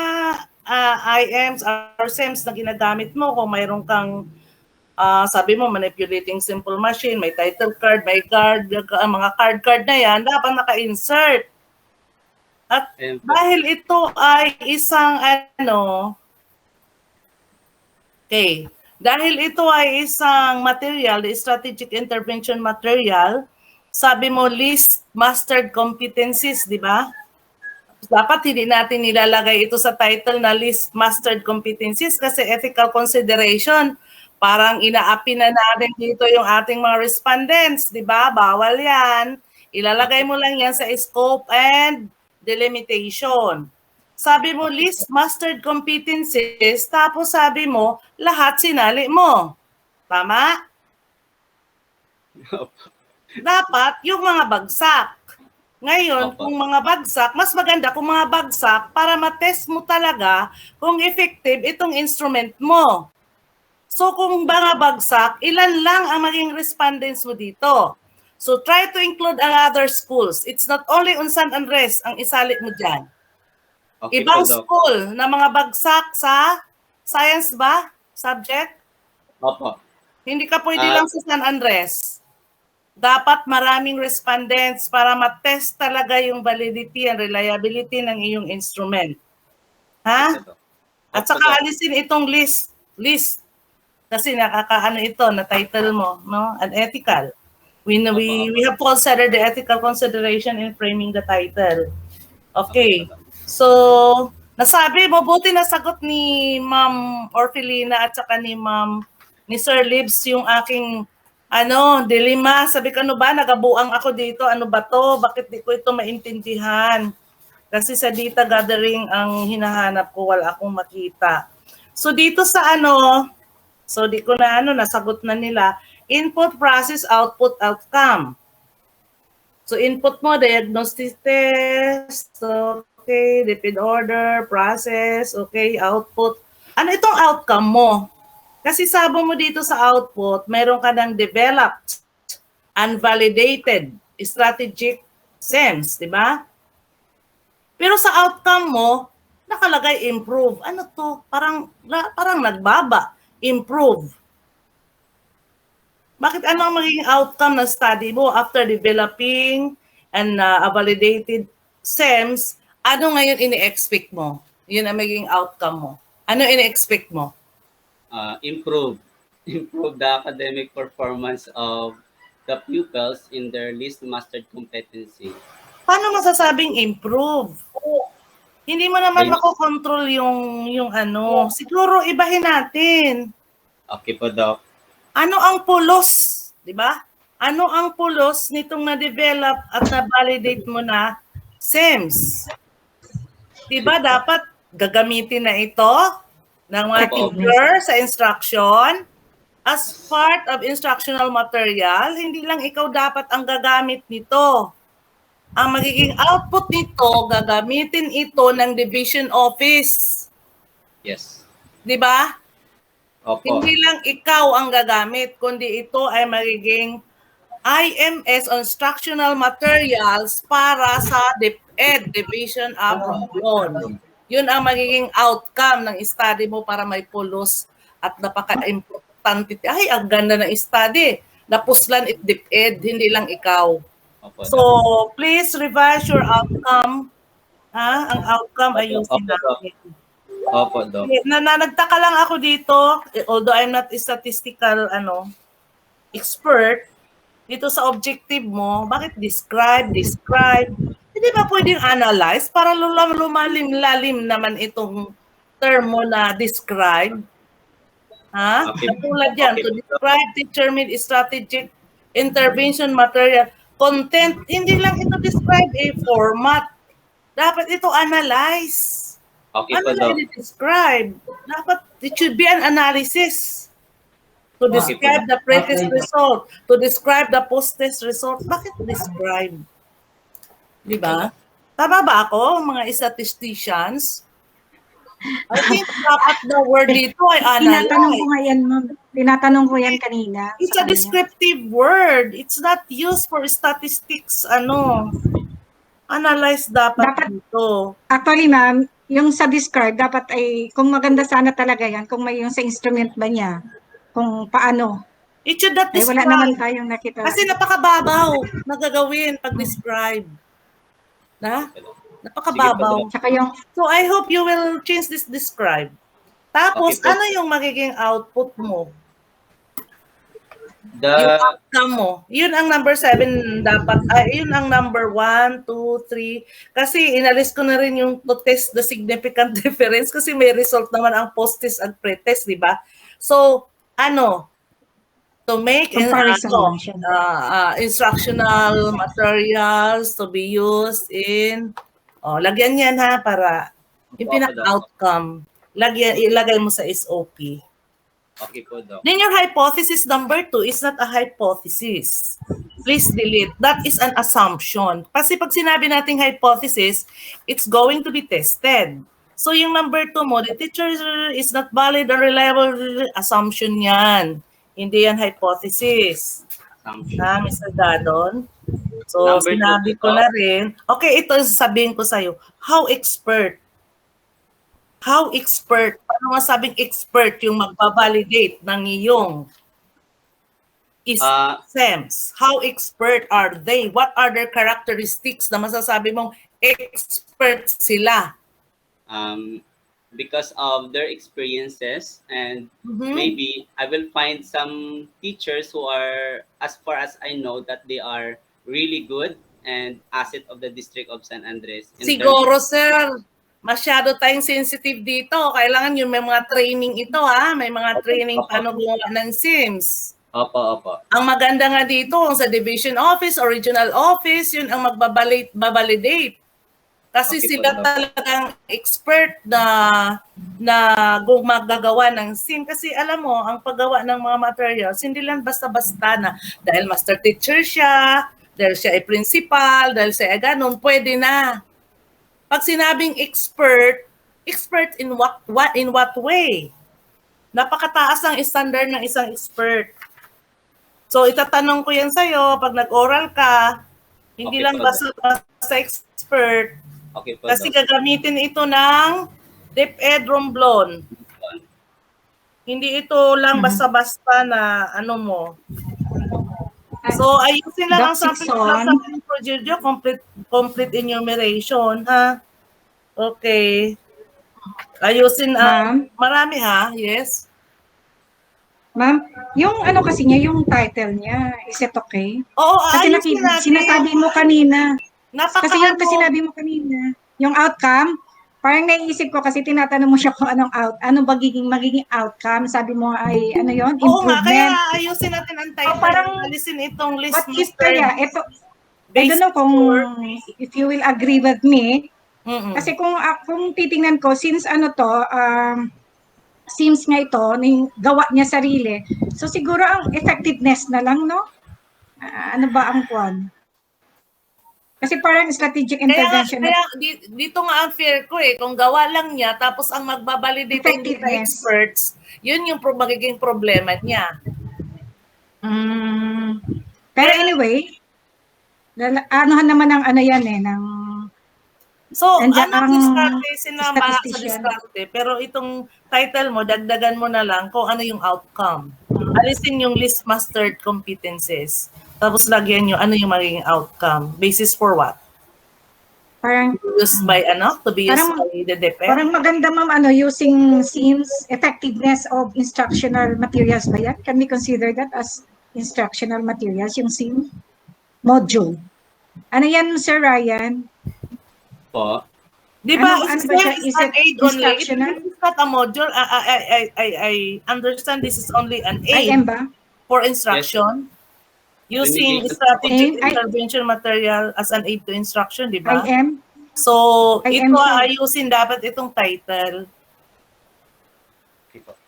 IMs or SIMs na ginagamit mo? Kung mayroon kang, sabi mo, manipulating simple machine, may title card, may card, mga card na yan, dapat naka-insert. At dahil ito ay isang dahil ito ay isang material, strategic intervention material, sabi mo list mastered competencies, di ba? Dapat hindi natin nilalagay ito sa title na list mastered competencies kasi ethical consideration. Parang inaapi na natin dito yung ating mga respondents, di ba? Bawal yan. Ilalagay mo lang yan sa scope and delimitation. Sabi mo, list mastered competencies, tapos sabi mo, lahat sinali mo. Tama? Dapat yung mga bagsak. Ngayon, kung mga bagsak, mas maganda kung mga bagsak para matest mo talaga kung effective itong instrument mo. So kung mga bagsak, ilan lang ang maging respondents mo dito. So try to include other schools. It's not only on San Andres ang isali mo dyan. Okay, ibang school na mga bagsak sa science ba? Subject? Opo. Hindi ka pwede lang sa San Andres. Dapat maraming respondents para matest talaga yung validity and reliability ng iyong instrument. Ha? At saka alisin itong list. Kasi nakakaano ito na title mo, no? Unethical. We have to consider the ethical consideration in framing the title. Okay. So, nasabi mo, buti nasagot ni Ma'am Orphelina at saka ni Sir Libs yung aking dilema. Sabi ko, ano ba, nagabuang ako dito, ano ba to? Bakit di ko ito maintindihan? Kasi sa data gathering ang hinahanap ko, wala akong makita. So dito sa so di ko na nasagot na nila. Input, process, output, outcome. So input mo, diagnostic test, okay, repeat order, process, okay, output. Ano itong outcome mo? Kasi sabi mo dito sa output, mayroon ka ng developed, unvalidated, strategic SIMs, di ba? Pero sa outcome mo, nakalagay improve. Ano to? Parang nagbaba. Improve. Bakit ano ang magiging outcome ng study mo after developing and validated SIMs? Ano ngayon ini-expect mo? Yun ang magiging outcome mo. Ano ini-expect mo? Improve the academic performance of the pupils in their least mastered competency. Paano masasabing improve? Hindi mo naman makokontrol yung Siguro ibahin natin. Okay po, Doc. Ano ang pulos, di ba? Ano ang pulos nitong na-develop at na-validate mo na SIMS. Diba dapat gagamitin na ito ng mga teacher sa instruction as part of instructional material. Hindi lang ikaw dapat ang gagamit nito. Ang magiging output nito, gagamitin ito ng division office. Yes. Diba? Opo. Hindi lang ikaw ang gagamit, kundi ito ay magiging IMS o instructional materials para sa DepEd, Division of Romblon. Yun ang magiging outcome ng study mo para may pulos at napaka-importante. Ay, ang ganda ng study. Napuslan it DepEd, hindi lang ikaw. Opo, So, please revise your outcome. Ha? Ang outcome ayusin natin. Opo, Doc. Nagtaka lang ako dito, although I'm not a statistical expert, dito sa objective mo, bakit describe? Hindi ba pwedeng analyze para lumalim-lalim naman itong term mo na describe? Ha? Okay. Katulad yan, to describe, determine strategic intervention material, content, hindi lang ito describe a format. Dapat ito analyze. Okay Ano po, na Doc. i-describe? Dapat, it should be an analysis. To describe the pre-test result, to describe the post-test result. Bakit describe? Di ba? Tama ba ako, mga statisticians? I think dapat the word dito ay Tinatanong ko analyze. nga yan, ma'am. Tinatanong ko yan kanina. It's sa a kanya. descriptive word. It's not used for statistics, Analyze dapat dito. Actually, ma'am, yung sa describe, dapat ay, kung maganda sana talaga yan, kung may yung sa instrument ba niya, kung paano. It should not Ay, wala describe. naman tayong nakita. Kasi napakababaw na gagawin pag describe. Na? Napakababaw. Tsaka yung, So I hope you will change this describe. Tapos, Okay po. ano yung magiging output mo? Yung The outcome mo. Yun ang number 7 dapat. Yun ang number 1, 2, 3. Kasi inalis ko na rin yung to test the significant difference kasi may result naman ang post-test at pre-test, di ba? So, to make Comparison lang siya. instructional materials to be used in lagyan yan ha para yung pinaka-outcome ilagay mo sa SOP. okay po, Doc. Then your hypothesis number 2 is not a hypothesis. Please delete. That is an assumption. Kasi pag sinabi nating hypothesis, it's going to be tested. So yung number 2 mo, the teacher is not valid or reliable, assumption yan. Hindi yan hypothesis. Ha, Mr. Gadon? So, Number sinabi 2 ko na rin. Okay, ito sabihin ko sa'yo. How expert? Paano masabing expert yung magbabalidate ng iyong SEMS? How expert are they? What are their characteristics na masasabi mong expert sila? Because of their experiences and maybe I will find some teachers who are, as far as I know, that they are really good and asset of the District of San Andres. Siguro, sir, masyado tayong sensitive dito. Kailangan yung may mga training ito, ha? May mga training paano gumawa ng SIMS. Opo. Ang maganda nga dito, sa division office or regional office, yun ang magbabalidate. Kasi Okay, sila talagang expert na gumagawa ng SIM. Kasi alam mo, ang paggawa ng mga materials, hindi lang basta-basta na dahil master teacher siya, dahil siya ay principal, dahil siya ay ganun, pwede na. Pag sinabing expert in what way? Napakataas ang standard ng isang expert. So itatanong ko yan sa'yo, pag nag-oral ka, hindi lang basta expert. Okay po, Kasi Doc. gagamitin ito ng DepEd Romblon. Hindi ito lang basta-basta na mo. So ayusin lang ang sampling procedure, complete enumeration, ha? Okay. Ayusin marami ha, yes. ma'am, yung kasi niya, yung title niya, is it okay? Oo, Kasi ayusin natin. sinasabi mo kanina. Kasi yung Napaka sinabi mo kanina, yung outcome, parang naiisip ko kasi tinatanong mo siya kung anong magiging outcome. Sabi mo ay Oo nga, kaya improvement. ayusin natin ang title. Parang, Alisin itong list What is master. kaya? Ito, I don't know kung for- if you will agree with me. Mm-mm. Kasi kung titingnan ko, since ano to, Sims nga ito, gawa niya sarili. So siguro ang effectiveness na lang, no? Ano ba ang kwan? Kasi parang strategic intervention Kaya dito nga ang fear ko eh, kung gawa lang niya, tapos ang magbabalidate hindi pa Effectiveness. experts, yun yung magiging problema niya. Pero anyway, anuhan naman ng ano yan eh, ng So, Andiyan anong ang diskarte? Sinama sa statistician. diskarte. Pero itong title mo, dagdagan mo na lang kung ano yung outcome. Alisin yung least mastered competencies. Tapos lagyan nyo ano yung magiging outcome. Basis for what? parang Used by ano? To be used Parang- by the DepEd? parang maganda ma'am using Sims effectiveness of instructional materials ba yan? Can we consider that as instructional materials, yung Sim module? Ano yan, Sir Ryan? Po. Di ba, ano ba siya? it's Is an it aid only. instructional? It's not a module. I understand this is only an aid IM ba? for instruction. Using Remediation. strategic Aid? intervention material as an aid to instruction, di ba? IM? So, IM ito siya. ayusin dapat itong title. Okay po.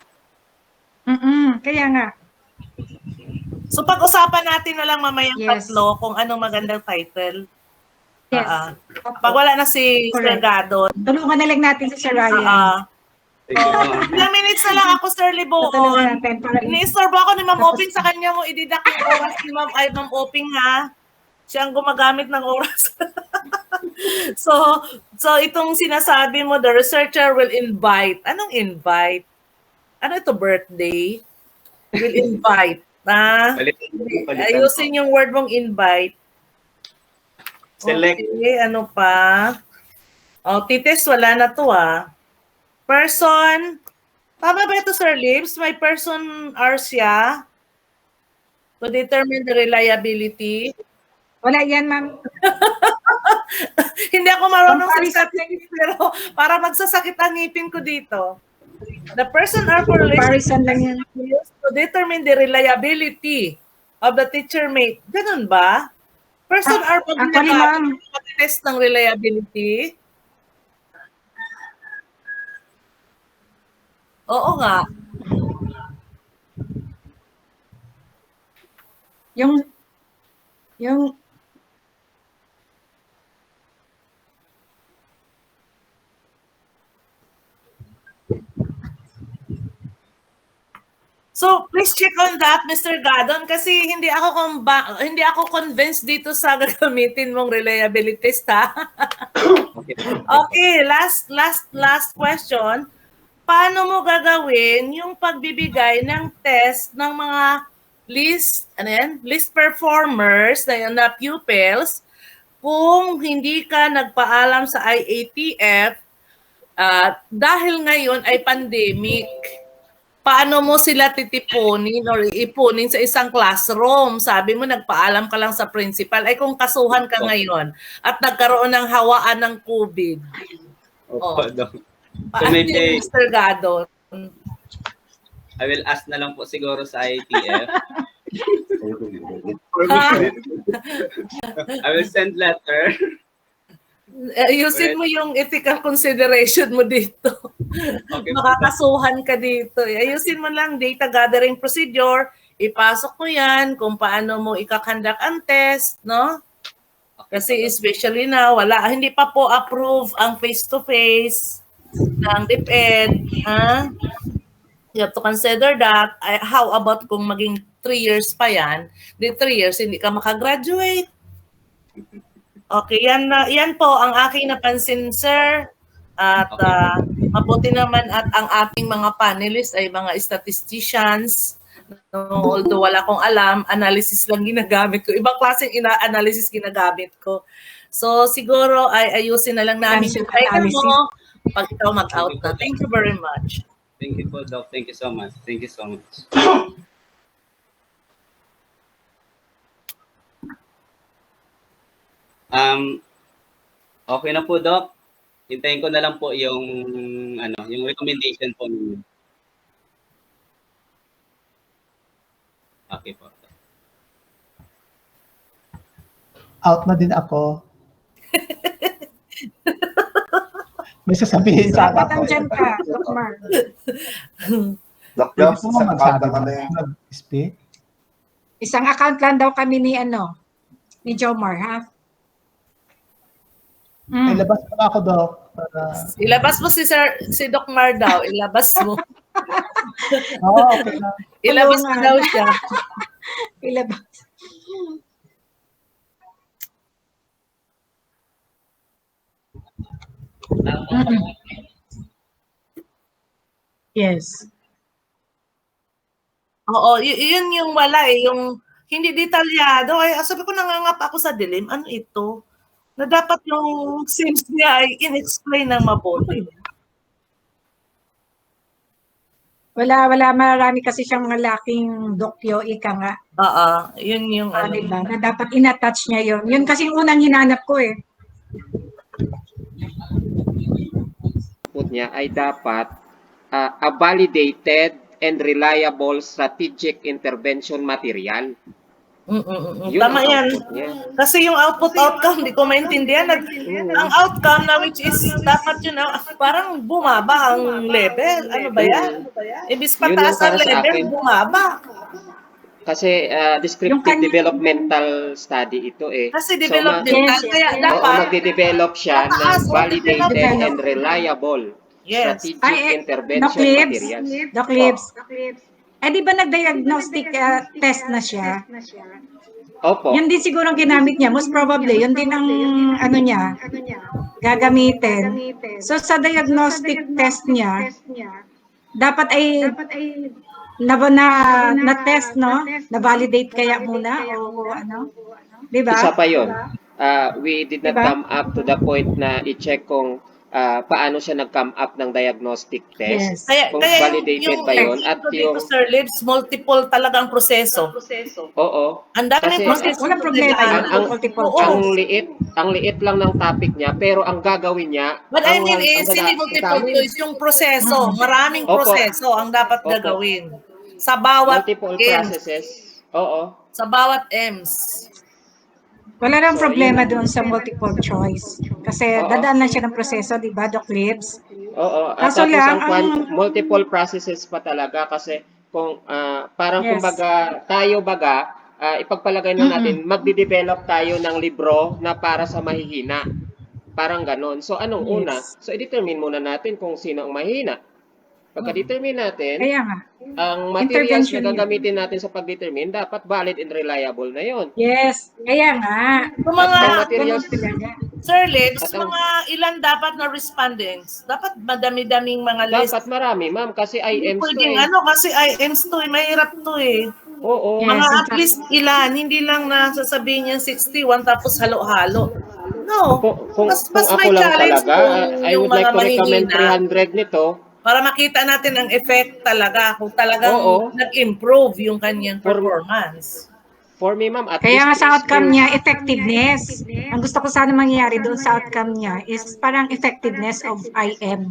Kaya nga. So, pag-usapan natin na lang mamayang Yes. tatlo kung anong magandang title. Yes. Pag wala na si Sir Correct. Gadon. Tulungan na lang natin si Sir Ryan. Thank you po. Ilang minutes na lang ako, Sir Tutulungan Libo-on. natin para Ini-istorbo ako ni Ma'am Tapos- Oping sa kanya mo ididak yung oras ni Ma'am Oping ha. Siya ang gumagamit ng oras. so itong sinasabi mo, the researcher will invite. Anong invite? Ano ito, birthday? Will invite. Palitan Ayusin yung word mong invite. Select. Okay, ano pa? Tites, wala na to Person. Tama ba ito, Sir Lips? May person are siya to determine the reliability. Wala yan, ma'am. Hindi ako marunong sa Comparison. statistics, pero para magsasakit ang ngipin ko dito. The person are for Comparison lang yan. to determine the reliability of the teacher mate. Ganun ba? Person are pag Actually, ma'am. test ng reliability. Oo nga. Yung So, please check on that, Mr. Gadon, kasi hindi ako convinced dito sa gagamitin mong reliabilities, ha? Okay. Okay, last question. Paano mo gagawin yung pagbibigay ng test ng mga list performers na pupils kung hindi ka nagpaalam sa IATF dahil ngayon ay pandemic? Paano mo sila titipunin or ipunin sa isang classroom? Sabi mo, nagpaalam ka lang sa principal. Ay kung kasuhan ka ngayon at nagkaroon ng hawaan ng COVID. Opo, Doc. Paano maybe- yun, Mr. Gadon? I will ask na lang po siguro sa ITF. I will send letter. Ayusin mo yung ethical consideration mo dito. Okay. Makakasuhan ka dito. Ayusin mo lang data gathering procedure. Ipasok mo yan kung paano mo ikakandak ang test, no? Kasi especially na hindi pa po approve ang face-to-face ng DepEd. You have to consider that. How about kung maging 3 years pa yan, di 3 years hindi ka makagraduate. Okay, yan po ang aking napansin, sir. At mabuti naman at ang ating mga panelists ay mga statisticians. No, although wala akong alam, analysis lang ginagamit ko. Ibang klaseng analysis ginagamit ko. So siguro ay ayusin na lang namin yung title mo pag ikaw mag-out na. Thank you very much. Thank you po, Doc. Thank you so much. Thank you so much. Okay na po, Doc. Hintayin ko na lang po yung yung recommendation po ninyo. Okay po. Out na din ako. May sasabihin sa Dapat ako. andyan ka, Doc Mar. Doc Pwede Jobs, po isang account magsabi lang kami. mag-speak. Isang account lang daw kami ni ni Jomar, ha? Ay, labas mo na ako, Doc. Para... Ilabas mo si Doc Mar daw. Ilabas mo. Okay na. Ilabas mo Tulungan. daw siya. Ilabas. Yes. Oo, yun yung wala eh. Yung hindi detalyado. Ay, sabi ko nangangapa ako sa dilim. Ano ito? Na dapat yung sims niya ay in-explain ng mabuti. Wala, marami kasi siyang malaking dokyo, ika nga. Oo, yun yung ano. Diba? Na dapat in-attach niya yun. Yun kasi yung unang hinanap ko eh. Output niya ay dapat a validated and reliable strategic intervention material. Yun Tama ang yan. output niya. Kasi yung outcome, hindi ko maintindihan. Ang outcome na which is dapat yun, parang bumaba ang level. Ano ba yan? Ibis Yun yung pataas ang para sa level, akin. bumaba. Kasi descriptive developmental study ito eh. Kasi So, developmental, Yes, kaya yes. dapat magde-develop siya mataas, ng validated develop. and reliable Yes. strategic intervention Doc Libs. materials. Doc Libs. Eh di ba nag-diagnostic test na siya? Opo. Yun din siguro ang ginamit niya. Most probably, yun din ang ano niya, gagamitin. So sa diagnostic test niya, dapat ay na test, no? Na-validate kaya muna o ano? Di ba? Isa pa yun. We did not Diba? come up to the point na i-check kung paano siya nag-come up ng diagnostic test. Yes. Kaya, Kung kaya validated ba yun at dito, yung... Sir Libs, multiple talagang proseso. Oo. Ang daming Kasi proseso. Walang problema yun. ang, Multiple Oo. choice. ang liit lang ng topic niya pero ang gagawin niya What I mean ang is, hindi multiple dami. choice, yung proseso. Maraming Opo. proseso ang dapat Opo. gagawin. Sa bawat Multiple EMS. processes. Oo. Sa bawat EMS. Wala nang So, problema yun. doon sa multiple choice. Kasi Oo. dadaan lang siya ng proseso, di ba, Doc Libs? Oo. At Kaso tapos lang, multiple processes pa talaga kasi kung parang Yes. kumbaga tayo baga ipagpalagay na natin magde-develop tayo ng libro na para sa mahihina. Parang ganon. So anong Yes. una? So i-determine muna natin kung sino ang mahihina. Pagka-determine natin, Kaya nga. ang materials Intervention na gagamitin natin sa pag-determine dapat valid and reliable na yon. Yes. Kaya nga. Yung mga, Ang materials, Ganun talaga. Sir Libs, At ang- mga ilan dapat na respondents? Dapat madami-daming mga list. dapat marami, ma'am, kasi Hindi IMs to pwedeng eh. ano, kasi IMs to eh, mahirap to eh. Oo. Yes. Mga in at fact. least ilan, hindi lang na sasabihin niya 61 tapos halo-halo. No, Kung mas ako may lang challenge talaga, kung I yung would like mga to recommend mahihina 300 nito. para makita natin ang effect talaga kung talagang Oo. nag-improve yung kanyang For- performance. For me, ma'am, at Kaya nga least sa 3 outcome spheres. niya, effectiveness. Ang gusto ko sana mangyari doon sa outcome niya is parang effectiveness of IM.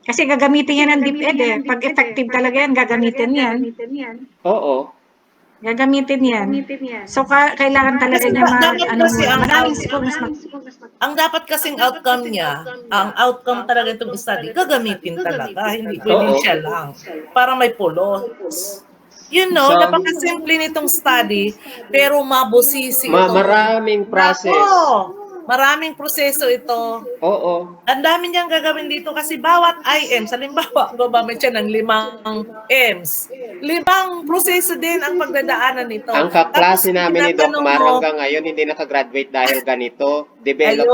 Kasi gagamitin yan ng DepEd eh. Pag effective talaga yan, gagamitin yan. Oo. Gagamitin yan. So kailangan talaga Kasi niya dapat kasi ang maraming outcome- schools Ang dapat kasing outcome niya, ang outcome talaga itong study, gagamitin talaga, hindi pwedeng Oo. siya lang. Para may pulos. You know, So, napakasimple nitong study, pero mabusisi ito. maraming process. Nako, maraming proseso ito. Oo. Ang dami niyang gagawin dito kasi bawat IM, halimbawa, gumamit siya ng 5 EMS. 5 proseso din ang pagdadaanan nito. Ang kaklase Tapos, namin ni Doc tinatanong Mar mo, hanggang ngayon hindi nakagraduate dahil ganito. Develop.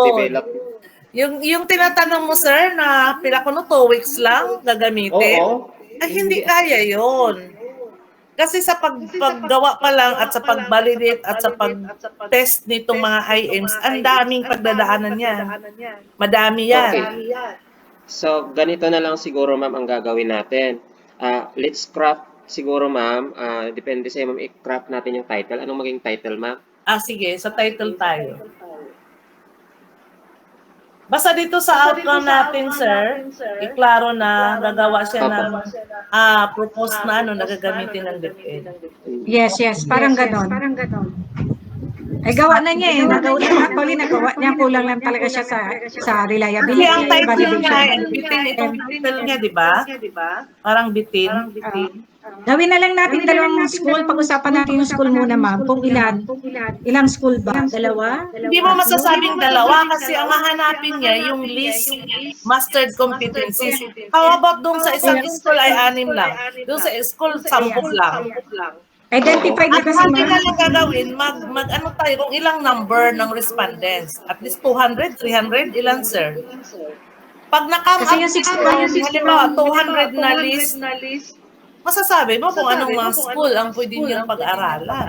Yung tinatanong mo, sir, na pila ko no, 2 weeks lang gagamitin, Oo. ay hindi kaya yon. Kasi sa paggawa pa lang at sa pag-validate at sa pag-test nitong mga IMs, ang daming pagdadaanan yan. Madami yan. Okay. So, ganito na lang siguro, ma'am, ang gagawin natin. Let's craft siguro, ma'am. Depende sa ma'am, i-craft natin yung title. Anong maging title, ma'am? Sige, sa title tayo. Basta dito sa outcome natin, sir, iklaro na gagawa siya ng proposed na na gagamitin ng DepEd. Yes, parang ganon. Ay, gawa na niya eh. Actually, nagawa niya. Kulang lang talaga siya sa Kasi ang reliability, title niya, validation. and bitin itong title niya, di ba? Parang bitin. Gawin na lang natin dalawang school. Pag-usapan natin yung school muna, ma'am. Kung ilan. Ilang school ba? Dalawa? Hindi mo masasabing dalawa kasi ang hahanapin niya yung least mastered competencies. How about doon sa isang school ay 6 lang? Doon sa school, 10 lang. Identified na At kasi, natin na ma'am. lang gagawin, ano tayo, kung ilang number ng respondents. At least 200, 300, ilan, sir? Pag na-come Kasi up yung 61, halimbawa, 200 na list, masasabi mo kung anong mga school ang pwede niyong pag-aralan.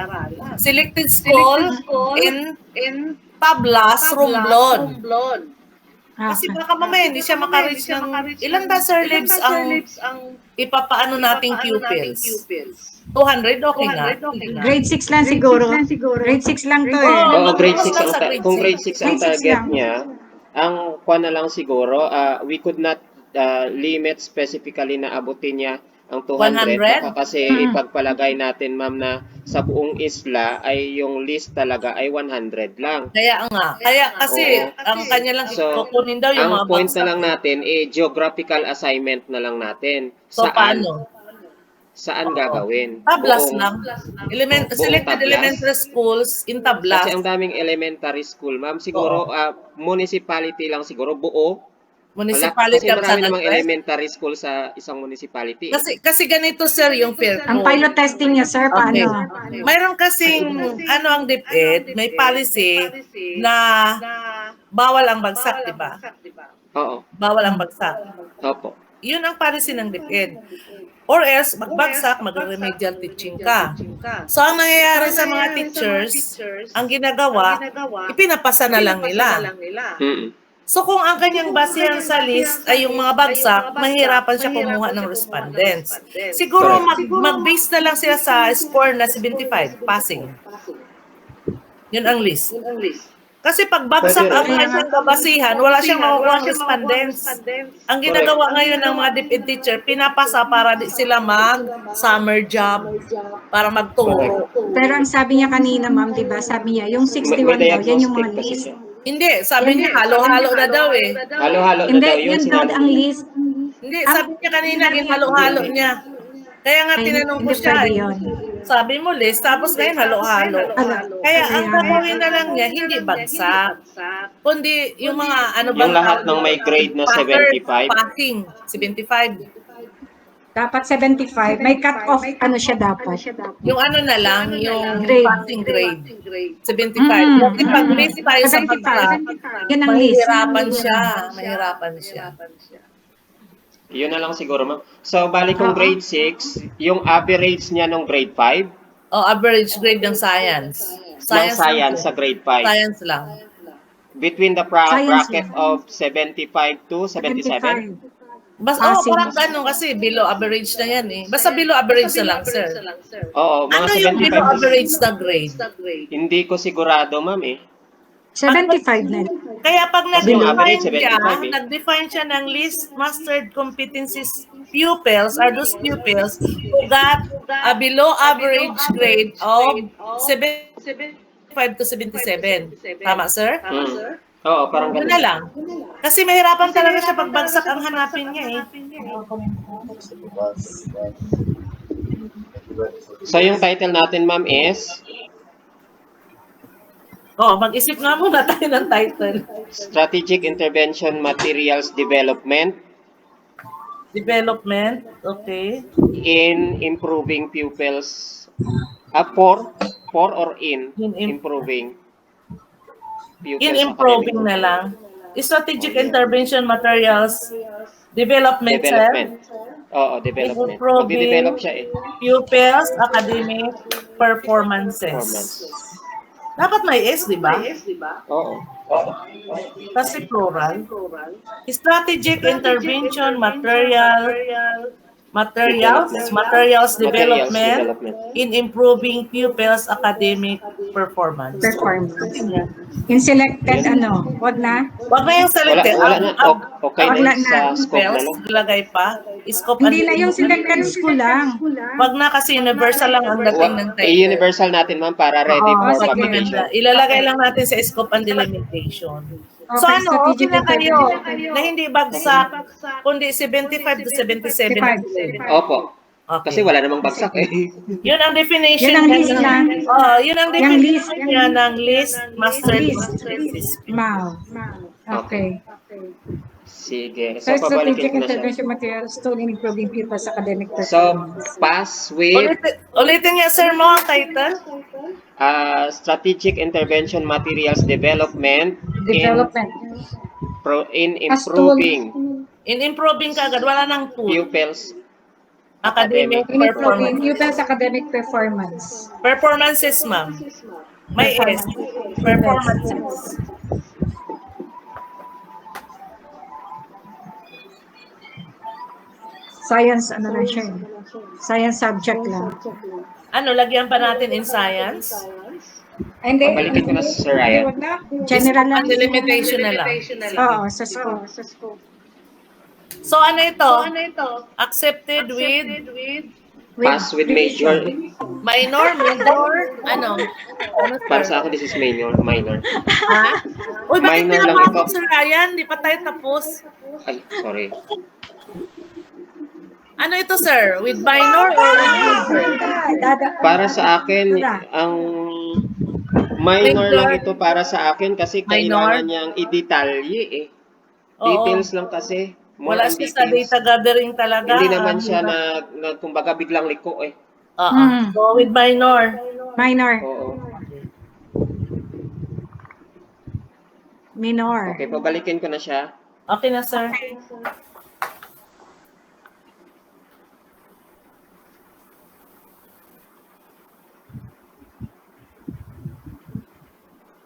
Selected school in Tablas, Romblon. Kasi baka mamaya hindi siya makareach ng ilan ba, sir, lives ang ipapaano nating pupils? 200, okay nga. Grade 6 lang siguro. Grade 6 lang to eh. Oo, grade 6 Mas ang sa grade kung grade 6 ang Grade six target lang. niya, ang kuha na lang siguro, we could not limit specifically na abutin niya ang 200. 100? Baka kasi ipagpalagay natin, ma'am, na sa buong isla ay yung list talaga ay 100 lang. Kaya nga. Kaya kasi Oo. ang kanya lang So, kukunin daw yung mga ang point na bagsak. lang natin, geographical assignment na lang natin. So, paano? Saan gagawin? Tablas Buong- lang. buong Selected Tablas? elementary schools in Tablas. Kasi ang daming elementary school, ma'am. Siguro, municipality lang siguro, buo. Municipality Kasi of marami San namang Andres. elementary school sa isang municipality. Kasi ganito, sir, yung fair Ang code. pilot testing niya, sir, Okay. paano? Mayroon kasing, ang DepEd, may policy na bawal ang bagsak, di ba? Oo. Bawal ang bagsak. Opo. Yun ang policy ng DepEd. Or else, magbagsak, mag-remedial teaching ka. So, ang nangyayari sa mga teachers, ang ginagawa, ipinapasa na lang nila. Mm-mm. So, kung ang kanyang basihan sa list ay yung mga bagsak, mahirapan siya kumuha ng respondents. Siguro, mag-base na lang sila sa score na 75, passing. Yun ang list. Kasi pag bagsak ang kanyang kabasihan, wala siyang makukuha ng respondents. Ang ginagawa ngayon ng mga DepEd teacher, pinapasa para di sila mag-summer job, para magturo. Pero ang sabi niya kanina, ma'am, di ba? Sabi niya, yung 61 daw, yan yung mga diagnostic kasi list. siya. Hindi, sabi niya halo-halo na daw eh. Halo-halo na Hindi, daw yun yun daw sinabi. ang list. Hindi, sabi niya kanina, ginhalo-halo niya. Kaya nga Ay, tinanong ko hindi siya, pwede yun. sabi mo list, tapos ngayon halo-halo. Kaya ang gagawin na lang niya, hindi bagsak, kundi yung mga ano ba? Yung lahat ng may grade na 75. Passing, 75. Dapat 75. May cut-off, ano siya dapat. Yung ano na lang, yung Grade. passing grade. 75. Kasi pag list tayo sa 75. bagsak, Yan ang list. mahirapan siya. Mahirapan siya. Yun na lang siguro, ma'am. So, bali kung grade 6, yung average niya nung grade 5, Average grade ng science. ng science sa grade 5. Science lang. Between the Science bracket lang. of 75 to 77. 75. Basta, Passing. parang ganun kasi below average na yan eh. Basta below average na lang, sir. Oo, mga Ano yung below 75. average na grade? Hindi ko sigurado, ma'am eh. 75 na. Kaya pag Kasi yung average, nag-define 75 eh. nag-define siya ng least mastered competencies pupils are those pupils who got a below average grade of 75 to 77. Tama, sir? Oo, parang Yun ganun. na lang. Kasi mahirapan talaga siya pag bagsak ang hanapin niya eh. So, yung title natin, ma'am, is Mag-isip nga muna tayo ng title. Strategic Intervention Materials Development Development, okay. in Improving Pupils. For or in In improving pupils. In improving na lang. Strategic intervention materials, development, Development. Oo, development. Improving Magde-develop siya eh. pupils, academic performances. Performance. Dapat may S, di ba? Oo. Kasi plural. Strategic intervention material materials development in improving pupils' academic performance. Performance. In selected wag na. Wag na yung selected. Wala na. Okay Wag na lang sa na. scope na Pupils, lang. ilagay pa. Scope Hindi and na yung selected school lang. Wag na kasi universal lang ang dating ng title. I-universal natin, ma'am, para ready Oo, for sige. publication. Ilalagay lang natin sa scope and delimitation. So Okay, okay strategic na kayo intervention. na hindi bagsak, kundi 75 to 77 ang grade. Opo. Kasi Okay. wala namang bagsak eh. Yun ang definition Yun ang list na. yun ang Yung definition niya ng list master List. system. Mau. Okay. Sige. So, So, pabalikin strategic ko na siya. intervention materials to improving pupils' academic So, performance. pass with Ulitin niya sir mo ang title. strategic intervention materials development Development. in As tool. improving In improving ka agad, wala nang tool. pupils Academic In improving performance. pupils' academic performance. Performances, ma'am. May S. Performances. Science, lang siya. Science subject lang. Ano, lagyan pa natin in science? Hindi. Pabalikin ko na si Sir Ryan. Wag na. General lang. Ang delimitation na lang. Oo, sa school. So, ano ito? Accepted with Pass with major. minor, ano? Para sa akin, this is minor. Ha? Uy, bakit Minor lang pinapakot ito. Sir Ryan? Di pa tayo tapos. Ay, sorry. Ano ito, sir? With minor or with major? Para sa akin, ang minor lang ito para sa akin kasi kailangan niyang i-detalye eh. Details lang kasi. More Wala on siya sa details. data gathering talaga. Hindi naman siya kumbaga biglang liko eh. Oo. So, with minor. Minor. Oo. Minor. Okay, pabalikin ko na siya. Okay na, sir.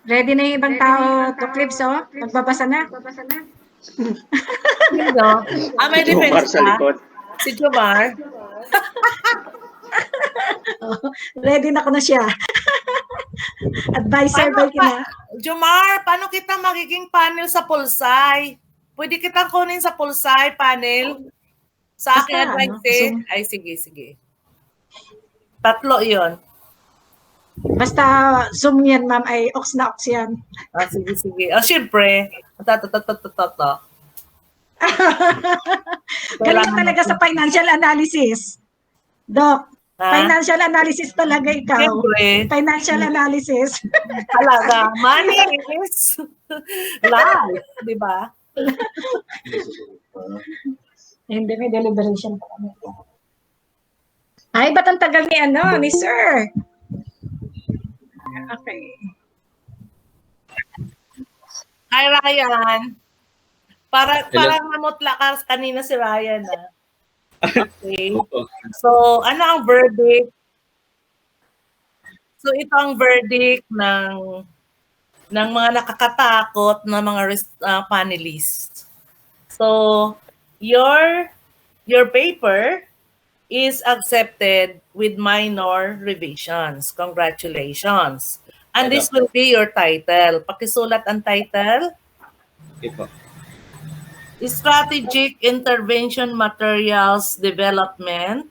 Ready na yung ibang tao to clips, Magbabasa na. Sino? May Jomar defense sa ka? likod. Si Jomar? Ready na ko na siya. Advisor ba kina? Jomar, paano kita magiging panel sa Pulsay? Pwede kita kunin sa Pulsay panel? Sa aking Basta, advice? Ay, sige. 3 yon. Basta Zoom yan, ma'am, ay ox na ox yan. Sige. Siyempre. Galing talaga sa financial analysis. Doc, financial analysis talaga ikaw. Siyempre. Financial analysis. Talaga. Money is life. Di ba? Hindi, may deliberation pa kami. Ay, ba't ang tagal ni sir? Okay. Hi, Ryan. Parang namutla ka kanina si Ryan. Okay. So, ano ang verdict? So, ito ang verdict ng mga nakakatakot na mga panelists. So, your paper is accepted with minor revisions. Congratulations. And this will be your title. Pakisulat ang title. Ito. Strategic Intervention Materials Development.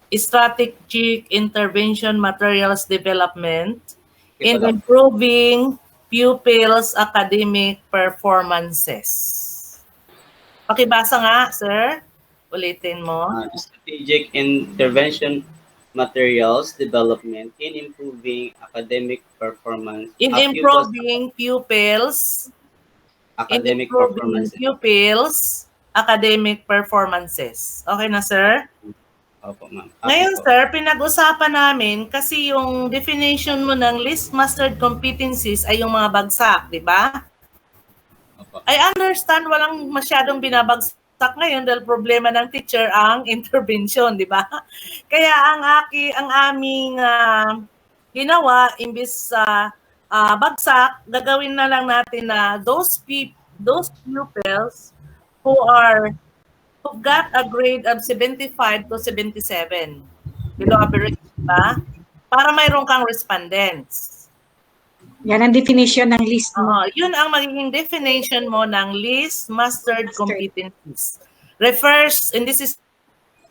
Strategic Intervention Materials Development in improving pupils' academic performances. Pakibasa nga, sir. Ulitin mo. Strategic Intervention Materials Development in improving academic performance. In improving pupils' academic performances. Academic performances. Okay na, sir? Opo, ma'am. Ngayon, sir, pinag-usapan namin kasi yung definition mo ng list mastered competencies ay yung mga bagsak, di ba? Opo. I understand walang masyadong binabagsak ngayon dahil problema ng teacher ang intervention, di ba? Kaya ang aming ginawa, imbis sa bagsak, gagawin na lang natin na those pupils who are who got a grade of 75 to 77. Below average, ba? Para mayroon kang respondents. Yan ang definition ng list mo. Yun ang magiging definition mo ng least mastered Mastered. competencies.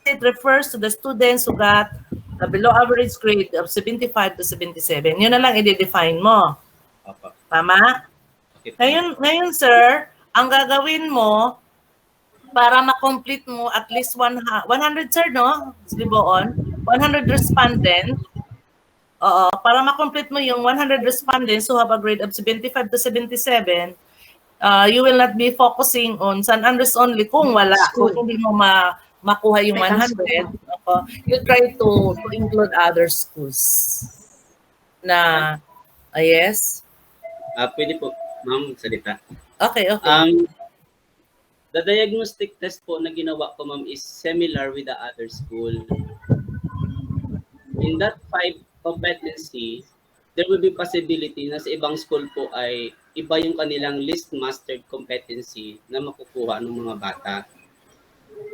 It refers to the students who got a below average grade of 75 to 77. Yun na lang i-define mo. Opo. Tama? Okay. Ngayon, sir, ang gagawin mo para ma-complete mo at least 100, sir, no? Libo-on, 100 respondents. Oo, para ma-complete mo yung 100 respondents who have a grade of 75 to 77, you will not be focusing on San Andres only kung wala. School. Kung hindi mo makuha yung 100, you try to include other schools. Na, yes? Pwede po, ma'am, salita. Okay. The diagnostic test po na ginawa ko, ma'am, is similar with the other school. In that 5 competency, there will be possibility na sa ibang school po ay iba yung kanilang least mastered competency na makukuha ng mga bata.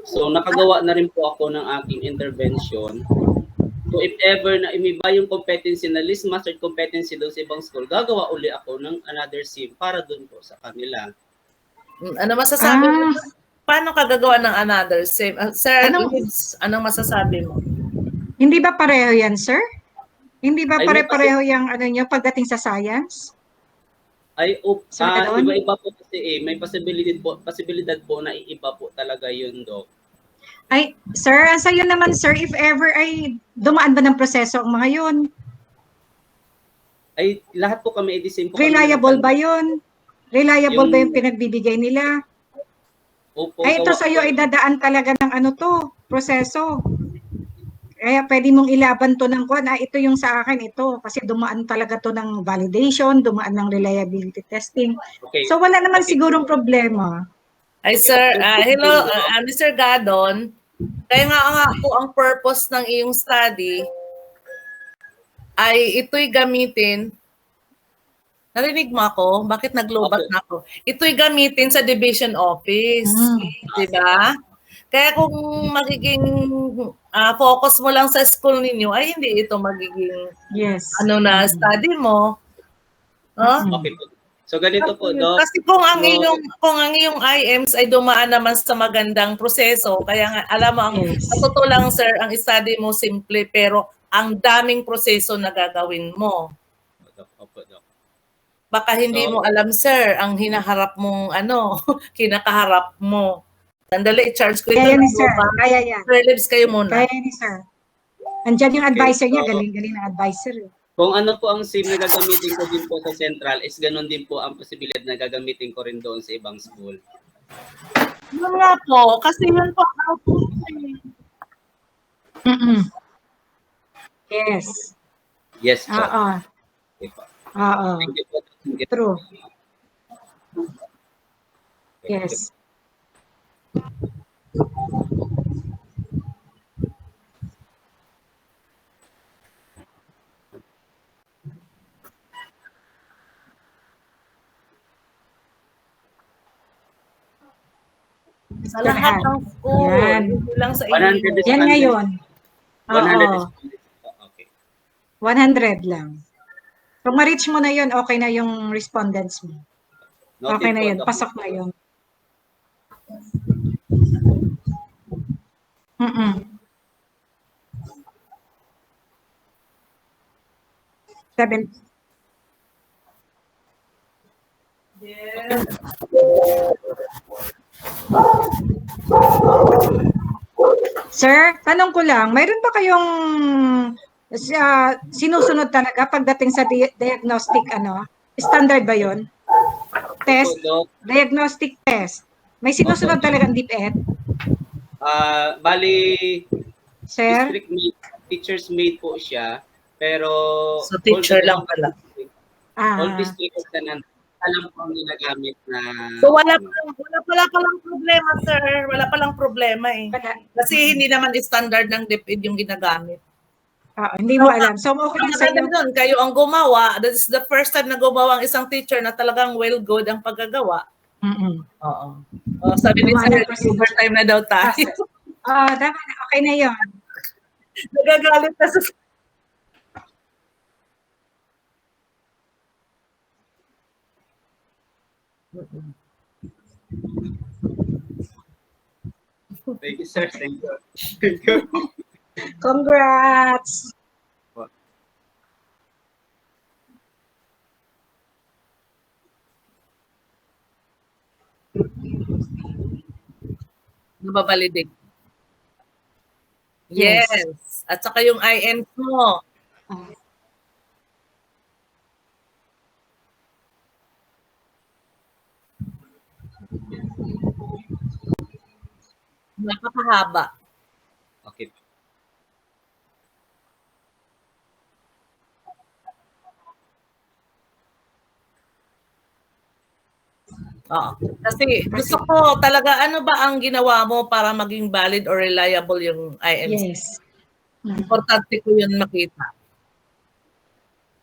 So, nakagawa na rin po ako ng aking intervention. So, if ever na imiba yung competency na least mastered competency doon sa ibang school, gagawa uli ako ng another sim para doon po sa kanila. Ano masasabi mo? Paano ka gagawa ng another sim? Sir, anong masasabi mo? Hindi ba pareho yan, sir? Hindi ba pare-pareho yung ano nyo pagdating sa science? Iba-iba po kasi may posibilidad po na iiba po talaga yun, Doc. Ay, sir, sa'yo naman, sir, if ever ay dumaan ba ng proseso ang mga yun? Ay, lahat po kami i-design po. Reliable ba yun? Reliable ba yung pinagbibigay nila? Opo, ay, ito sa'yo ay dadaan talaga ng ano to, proseso. Kaya pwede mong ilaban to ng kwan, ito yung sa akin, ito. Kasi dumaan talaga to ng validation, dumaan ng reliability testing. Okay. So wala naman sigurong problema. Ay, sir, hello, Mr. Gadon. Kaya nga po ang purpose ng iyong study ay ito'y gamitin. Narinig mo ako? Bakit nag-lowback na ako? Ito'y gamitin sa division office. Diba? Kaya kung magiging focus mo lang sa school ninyo, ay hindi ito magiging study mo. Okay po. So ganito po, Doc. Kasi kung ang iyong IMs ay dumaan naman sa magandang proseso, kaya nga, alam mo, sa totoo lang, sir, ang study mo simple, pero ang daming proseso na gagawin mo. Opo, Doc. Baka hindi mo alam, sir, ang hinaharap mong kinakaharap mo. Sandali, i-charge ko ito. Kaya ni sir, kaya yan. Relibs kayo muna. Kaya ni sir. Andiyan yung advisor niya, galing-galing na advisor. Kung ano po ang SIM na gagamitin ko din po sa central, is ganun din po ang posibilidad na gagamitin ko rin doon sa ibang school. Yun nga po, kasi yun po ang output. Yes. Yes po. Okay po. Thank you po. True. Yes. Sa lahat ng school. Yan. Lang sa 100 yan ngayon. 100 okay. 100 lang. Kung ma-reach mo na yun, okay na yung respondents mo. Okay na yun. Pasok na yun. Seven. Yeah. Sir, tanong ko lang, mayroon ba kayong sinusunod talaga pagdating sa diagnostic standard ba 'yon? Test, diagnostic test. May sinusunod talaga ang DepEd? Bali, sir, teachers made po siya, pero so teacher lang pala. All districts and alam po ang ginagamit na... So wala palang problema, sir. Wala palang problema eh. Kasi hindi naman standard ng DepEd yung ginagamit. Hindi mo alam. So okay na sa inyo. Kayo ang gumawa. This is the first time na gumawa ang isang teacher na talagang well good ang paggagawa. Mm-mm. Oo. Oh, sabi ni Gumawa Sir, ng procedure. overtime na daw tayo. Process. Dapat okay na yon. Nagagalit na sa... Thank you, sir. Thank you. Thank you. Congrats! Nababalidate. Yes. Yes. At saka yung INs mo. Ah, Napakahaba. Okay. Oo. Kasi gusto ko talaga, ano ba ang ginawa mo para maging valid or reliable yung IMC? yes. Mm. Importante ko yun makita.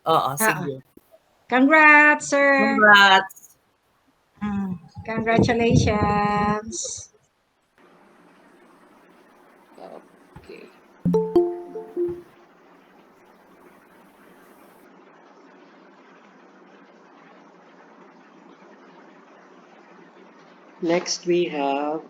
Oo, sige. Congrats, sir! Congrats. Congratulations! Okay. Next, we have